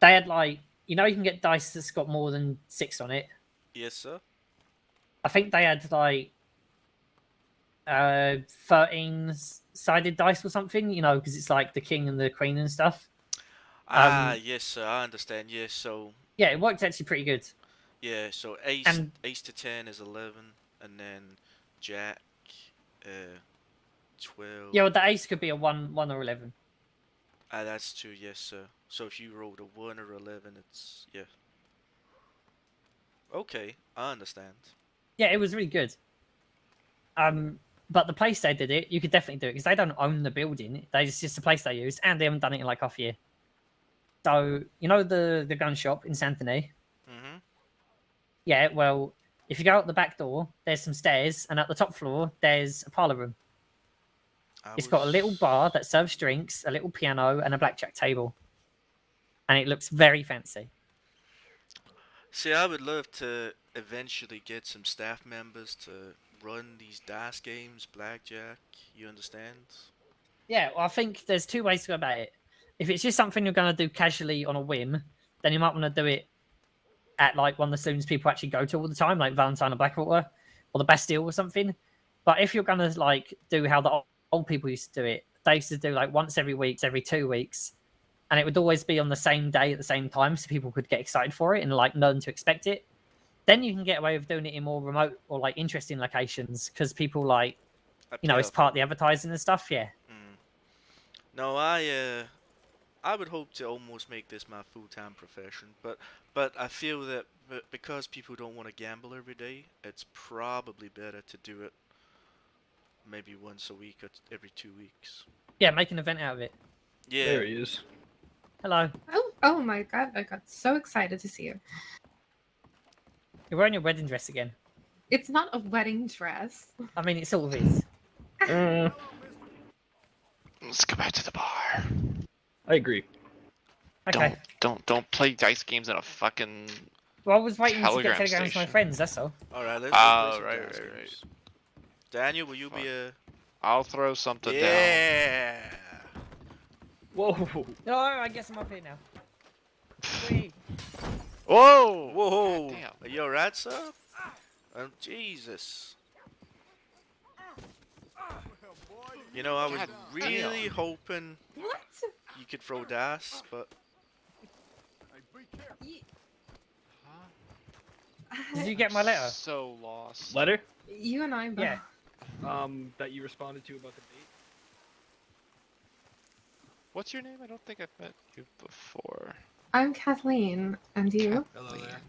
had like, you can get dice that's got more than 6 on it. Yes, sir. I think they had like 13-sided dice or something, because it's like the king and the queen and stuff. Yes, sir, I understand. Yes, so Yeah, it worked actually pretty good. yeah, so ace And- ace to 10 is 11, and then jack 12. Yeah, well, the ace could be a 1 or 11. That's 2. Yes, sir. So if you rolled a 1 or 11, it's yeah. Okay, I understand. Yeah, it was really good. But the place they did it, you could definitely do it because they don't own the building. It's just the place they used, and they haven't done it in like half a year. So the gun shop in Saint Denis. Mm-hmm. Yeah, well, if you go out the back door, there's some stairs, and at the top floor, there's a parlor room. It's got a little bar that serves drinks, a little piano, and a blackjack table. And it looks very fancy. See, I would love to eventually get some staff members to run these dice games, blackjack. You understand? Yeah, well, I think there's 2 ways to go about it. If it's just something you're going to do casually on a whim, then you might want to do it at like one of the saloons people actually go to all the time, like Valentine or Blackwater. or the Bastille or something. But if you're gonna like do how the old people used to do it, they used to do like once every week, every 2 weeks, and it would always be on the same day at the same time, so people could get excited for it and like learn to expect it. Then you can get away with doing it in more remote or like interesting locations because people like, it's part of the advertising and stuff. Yeah. No, I would hope to almost make this my full-time profession, but I feel that because people don't want to gamble every day, it's probably better to do it maybe once a week or every 2 weeks. Yeah, make an event out of it. Yeah. There he is. Hello. Oh my god, I got so excited to see you. You're wearing your wedding dress again. It's not a wedding dress. I mean, it sort of is. Let's go back to the bar. I agree. Okay. Don't play dice games in a fucking. Well, I was waiting to get Telegram telegrams from my station. friends. That's all. All right, let's play some right. games. Daniel, will you be a? I'll throw something down. Yeah. Whoa. No, I guess I'm up here now. Whee. Whoa! Whoa! Goddamn. Are you alright, sir? Jesus. You know, I was really hoping you could throw dice, but Did you get my letter? So lost. Letter? You and I both. Yeah. That you responded to about the date? What's your name? I don't think I've met you before. I'm Kathleen, and you? Hello there.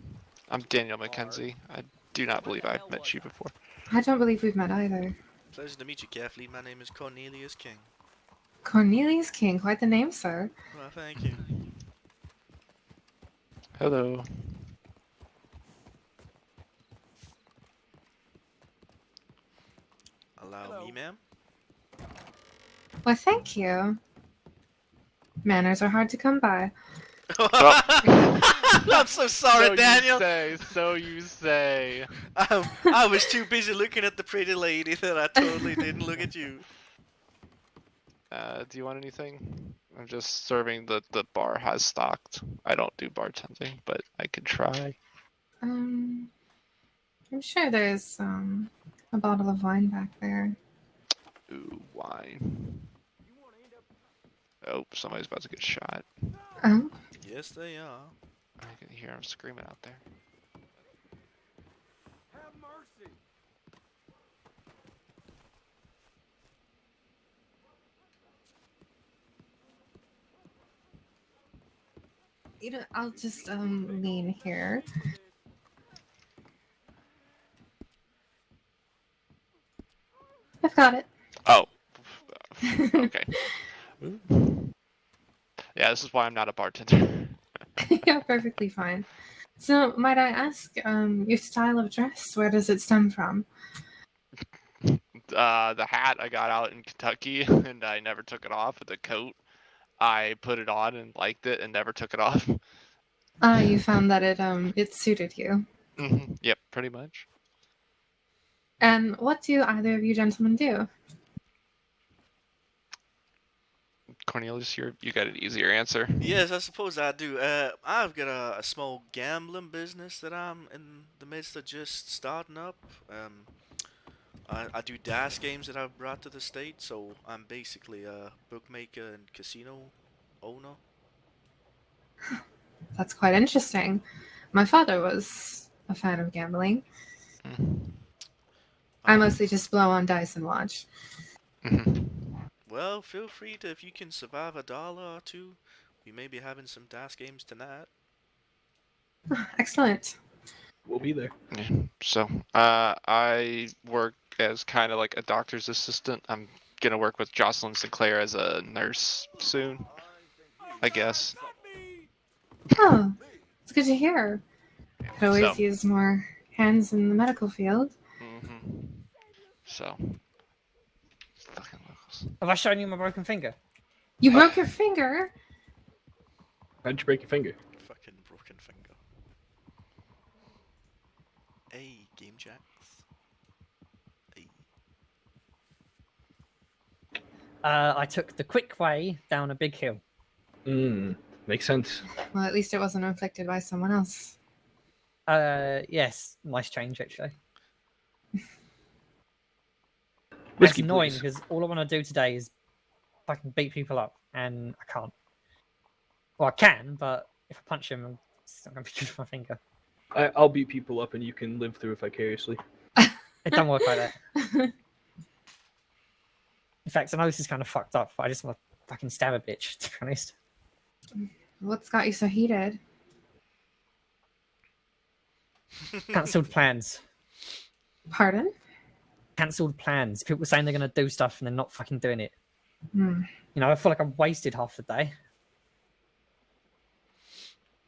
I'm Daniel McKenzie. I do not believe I've met you before. I don't believe we've met either. pleasure to meet you, Kathleen. My name is Cornelius King. Cornelius King, quite the name, sir. Well, thank you. Hello. Allow me, ma'am. Well, thank you. Manners are hard to come by. I'm so sorry, So Daniel. So you say. I was too busy looking at the pretty lady that I totally didn't look at you. Do you want anything? I'm just serving the bar has stocked. I don't do bartending, but I could try. I'm sure there's a bottle of wine back there. Ooh, wine. Oh, somebody's about to get shot. Oh? Yes, they are. I can hear him screaming out there. Have mercy. You know, I'll just lean here. I've got it. Oh. Okay. Yeah, this is why I'm not a bartender. Yeah, perfectly fine. So, might I ask, your style of dress, where does it stem from? The hat I got out in Kentucky, and I never took it off. The coat, I put it on and liked it, and never took it off. You found that it suited you. Yep, pretty much. And what do either of you gentlemen do? Cornelius, you got an easier answer. Yes, I suppose I do. I've got a small gambling business that I'm in the midst of just starting up. I do dice games that I've brought to the state, so I'm basically a bookmaker and casino owner. That's quite interesting. My father was a fan of gambling. I mostly just blow on dice and watch. Well, feel free to, if you can survive $1 or two, we may be having some dice games tonight. Excellent. We'll be there. Yeah. So, I work as kind of like a doctor's assistant. I'm gonna work with Jocelyn Sinclair as a nurse soon, I guess. Oh, it's good to hear. Could always So- use more hands in the medical field. So, Have I shown you my broken finger? You broke your finger? How'd you break your finger? Fucking broken finger. Hey, Game Jacks. Hey. I took the quick way down a big hill. Makes sense. Well, at least it wasn't inflicted by someone else. Yes, nice change actually. That's Whiskey, annoying please. because all I want to do today is fucking beat people up, and I can't. Well, I can, but if I punch him, it's not gonna be good for my finger. I'll beat people up and you can live through it vicariously. It don't work like that. In fact, I know this is kind of fucked up, but I just want to fucking stab a bitch, to be honest. What's got you so heated? Cancelled plans. Pardon? Cancelled plans. People saying they're going to do stuff and they're not fucking doing it. Hmm. You know, I feel like I've wasted half the day.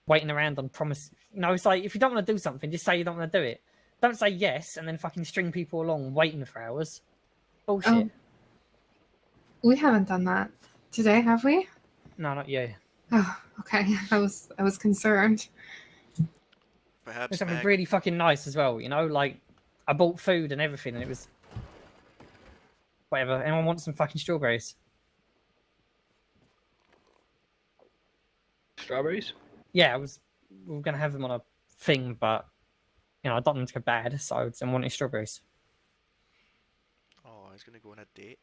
Waiting around on promise. You know, it's like, if you don't want to do something, just say you don't want to do it. Don't say yes and then fucking string people along waiting for hours. Bullshit. Oh. We haven't done that today, have we? No, not you. Oh, okay. I was concerned. Perhaps It's something Mag- really fucking nice as well, you know? Like, I bought food and everything and it was... Whatever. Anyone want some fucking strawberries? Strawberries? Yeah, we were going to have them on a thing, but... You know, I don't want them to go bad, so I wanted strawberries. Oh, he's gonna go on a date.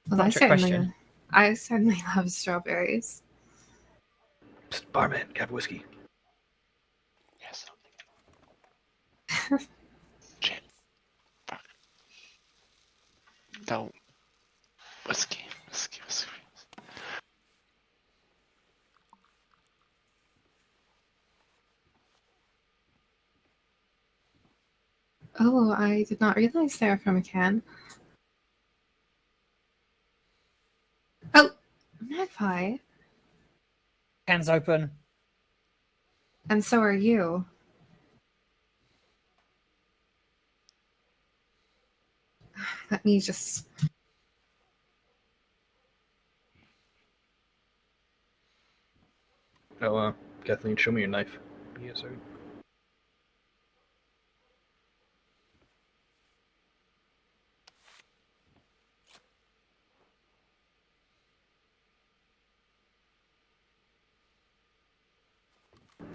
Well, Not a trick question. I certainly love strawberries. Psst, barman, have whiskey. Yes. Shit. Fuck. Don't. Whiskey. Oh, I did not realize they were from a can. Oh, Magpie. Can's open. And so are you. Let me just... Oh, Kathleen, show me your knife. Yes, sir.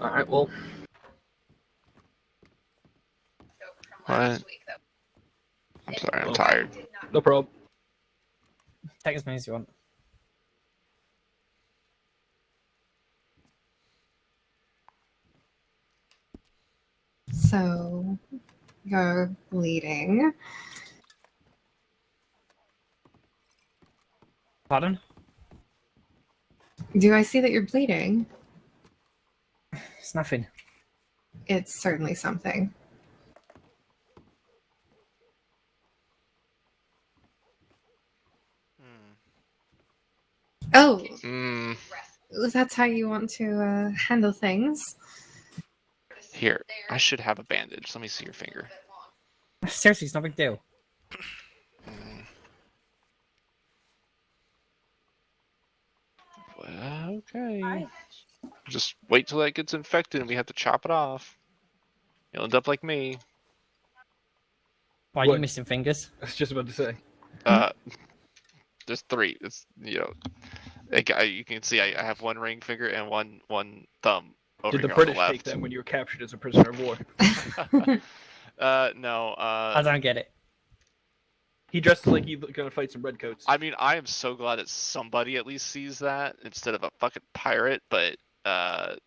Alright, well. What? I'm sorry, I'm tired. No problem. Take as many as you want. So, you're bleeding. Pardon? Do I see that you're bleeding? It's nothing. It's certainly something. Oh, that's how you want to handle things. Here, I should have a bandage. Let me see your finger. Seriously, it's no big deal. Well, okay. Just wait till that gets infected and we have to chop it off. You'll end up like me. Why are you missing fingers? I was just about to say. There's 3. It's, you know, you can see I have 1 ring finger and one thumb over Did the here British on the take left. them when you were captured as a prisoner of war? No. I don't get it. He dressed like he's gonna fight some redcoats. I mean, I am so glad that somebody at least sees that instead of a fucking pirate, but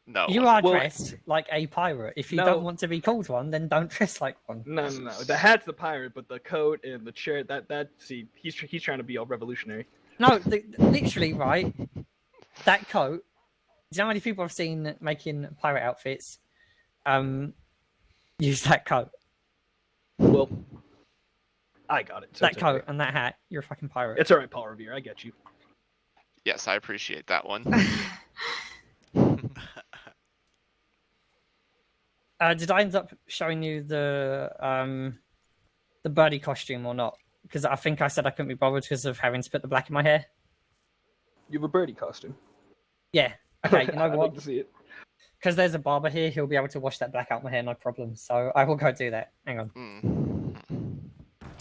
no. You are dressed like a pirate. If you No. don't want to be called one, then don't dress like one. No. The hat's the pirate, but the coat and the chair, see, he's trying to be all revolutionary. No, literally, right? That coat. Do you know how many people I've seen making pirate outfits? Use that coat. Well, I got it. So That it's coat okay. and that hat. You're a fucking pirate. It's alright, Paul Revere. I get you. Yes, I appreciate that one. Did I end up showing you the birdie costume or not? Because I think I said I couldn't be bothered because of having to put the black in my hair. You have a birdie costume. Yeah. Okay. You know I'd what? like to see it. Because there's a barber here, he'll be able to wash that black out my hair, no problem. So I will go do that. Hang on.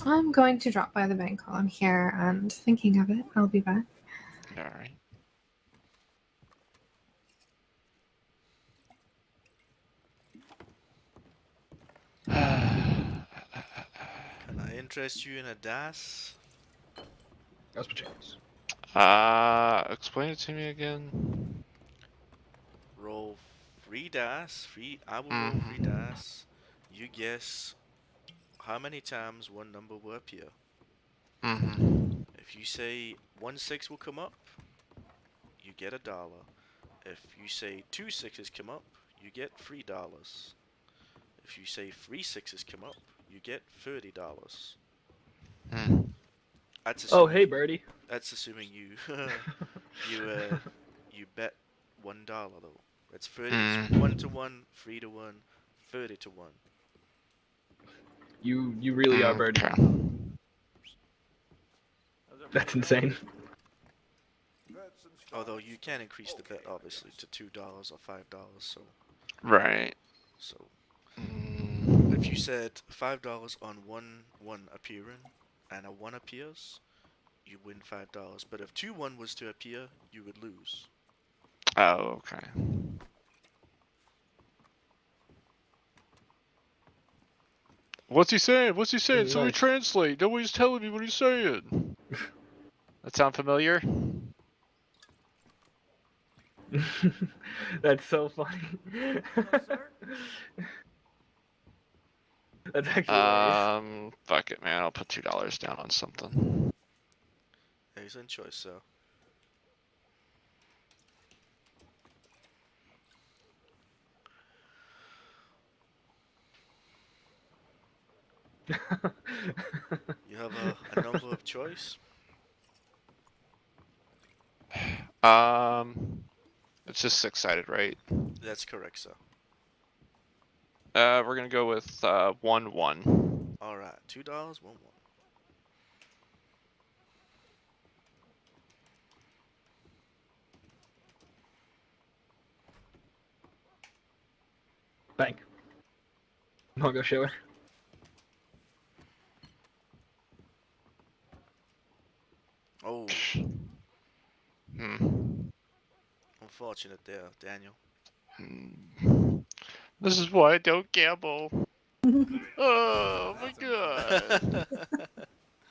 I'm going to drop by the bank while I'm here and thinking of it. I'll be back. Alright. Can I interest you in a dice? That's what chance. Explain it to me again. Roll 3 dice. I will roll 3 dice. You guess how many times one number will appear. If you say 1 6 will come up, you get $1. If you say 2 6s come up, you get $3. If you say 3 6s come up, you get $30. That's Oh, assuming hey, Birdie. That's assuming you you bet $1 though. It's 30. It's 1 to 1, 3 to 1, 30 to 1. You really are Birdie. That's insane. Although you can increase the bet obviously to $2 or $5. So Right. So if you said $5 on one appearing and a 1 appears, you win $5. But if 2-1 was to appear, you would lose. Oh, okay. What's he saying? What's he saying? Somebody Nice. translate. Nobody's telling me what he's saying. That sound familiar? That's so funny. That's actually hilarious. Fuck it, man. I'll put $2 down on something. Excellent choice, sir. You have a number of choice. It's just 6-sided, right? That's correct, sir. We're gonna go with 1-1. All right, $2, 1-1. Bank. I'm gonna go show her. Oh. Unfortunate there, Daniel. This is why I don't gamble. Oh my god.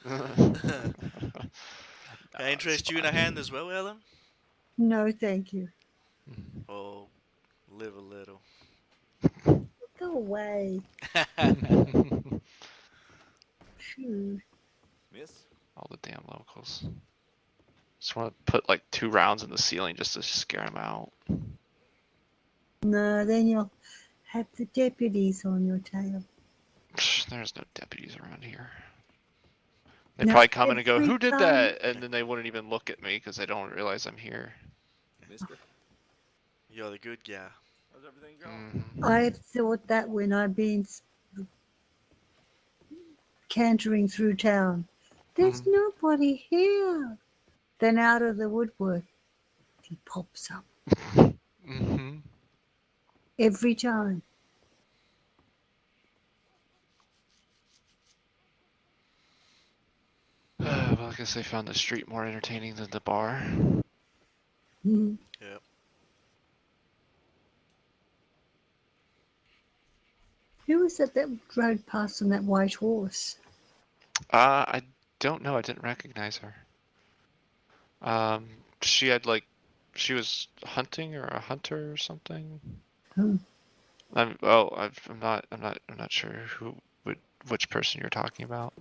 Can I interest you in a hand as well, Ellen? No, thank you. Oh, live a little. Go away. Phew. Miss? All the damn locals. Just want to put like 2 rounds in the ceiling just to scare them out. No, then you'll have the deputies on your tail. There's no deputies around here. They No, probably come in and go, every "Who did time- that?" And then they wouldn't even look at me because they don't realize I'm here. Mister? You're the good guy. How's everything going? I've thought that when I've been cantering through town. There's nobody here. Then out of the woodwork, he pops up. Every time. Well, I guess they found the street more entertaining than the bar. Mhm. Yep. Who was it that rode past on that white horse? I don't know. I didn't recognize her. She had like, she was hunting or a hunter or something. I'm not sure which person you're talking about.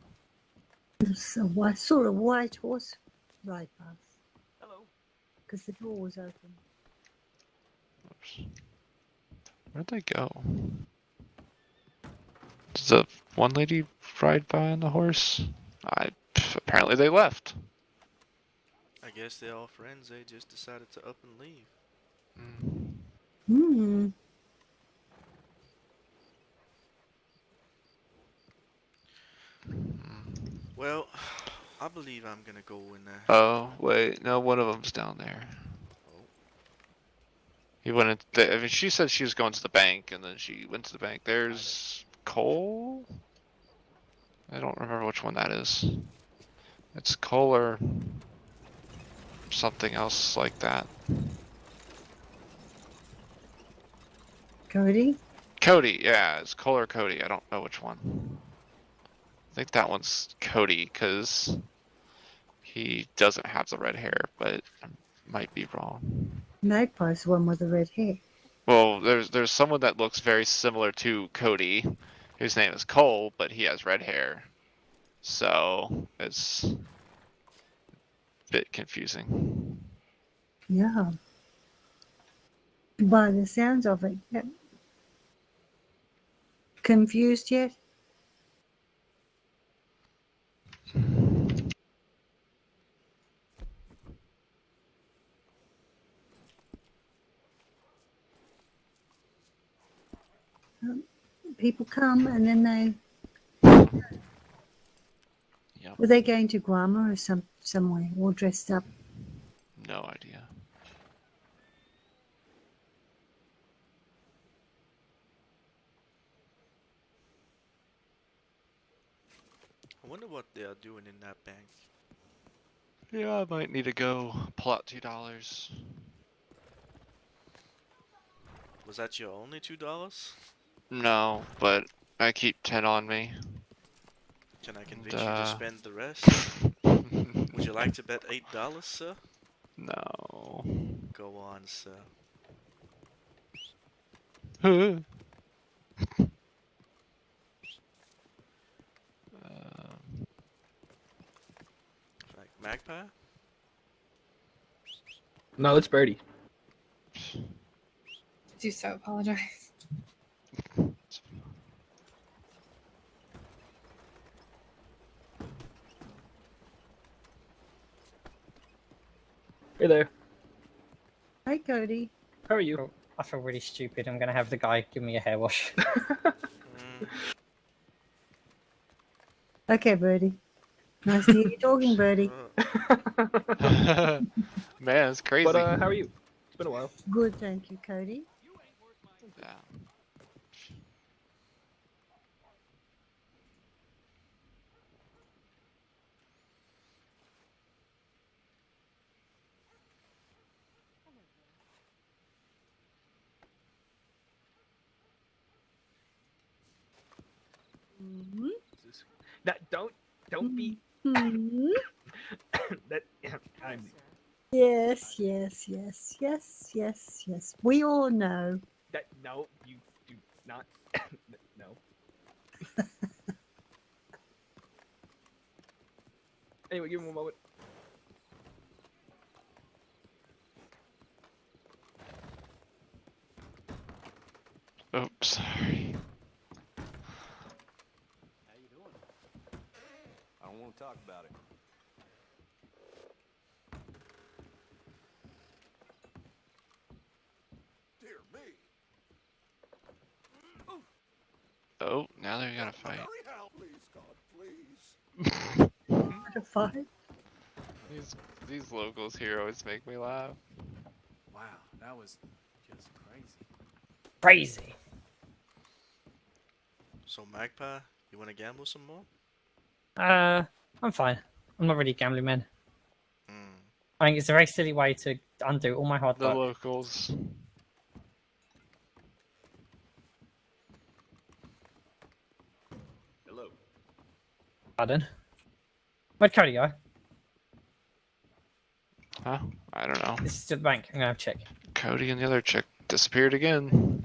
So I saw a white horse ride past. Hello. Because the door was open. Where'd they go? Did the one lady ride by on the horse? Apparently they left. I guess they're all friends. They just decided to up and leave. Hmm. Well, I believe I'm gonna go in there. Oh wait, no, one of them's down there. He went in. I mean, she said she was going to the bank, and then she went to the bank. There's Cole. I don't remember which one that is. It's Cole or something else like that. Cody, yeah, it's Cole or Cody. I don't know which one. think that one's Cody, because he doesn't have the red hair, but I might be wrong. Magpie's the one with the red hair. Well, there's someone that looks very similar to Cody, whose name is Cole, but he has red hair. So it's a bit confusing. Yeah. By the sounds of it. Yeah. Confused yet? People come and then they. Yep. Were they going to Guama or somewhere all dressed up? No idea. I wonder what they are doing in that bank. Yeah, I might need to go pull out $2. Was that your only $2? No, but I keep 10 on me. Can I convince you to spend the rest? Would you like to bet $8, sir? No. Go on, sir. Like Magpie? No, it's Birdie. Do so apologize. Hey there. Hi, Cody. How are you? I feel really stupid. I'm gonna have the guy give me a hair wash. Okay, Birdie. Nice to hear you talking, Birdie. Man, it's crazy. But how are you? It's been a while. Good, thank you, Cody. Yeah. That don't be Mhm. that. I'm. Yes. We all know. That no, you do not. No. Anyway, give me one moment. Oops, sorry. How you doing? I don't want to talk about it. Dear me. Oh, now they're gonna fight. Please, God, please. To fight. These locals here always make me laugh. Wow, that was just crazy. Crazy. So Magpie, you want to gamble some more? I'm fine. I'm not really a gambling man. I think it's a very silly way to undo all my hard The work. locals. Hello. Pardon? Where'd Cody go? Huh? I don't know. This is the bank. I'm gonna have to check. Cody and the other chick disappeared again.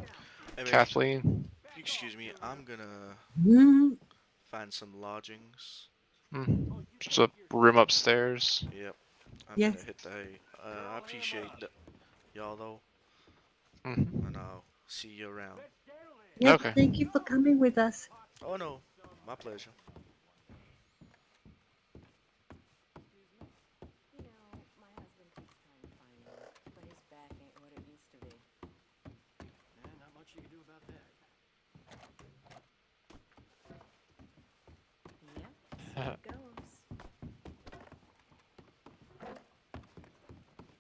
Hey, Kathleen. Excuse me, I'm gonna Mhm. find some lodgings. Just a room upstairs. Yep. I'm Yes. gonna hit the hay. I appreciate y'all though. Mhm. And I'll see you around. Yep, Okay. Thank you for coming with us. Oh no, my pleasure. Not much you can do about that.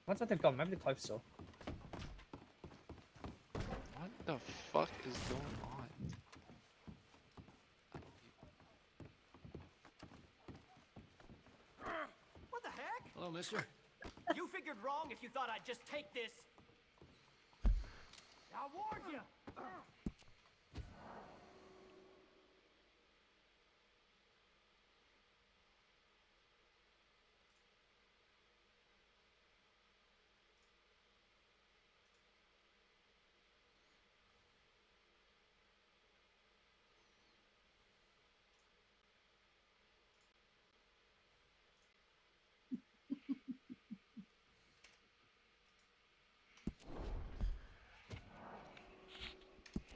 Once they've gone, maybe the clothes store. What the fuck is going on? What the heck? Hello, mister. You figured wrong if you thought I'd just take this. I warned you.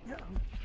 Uh-oh.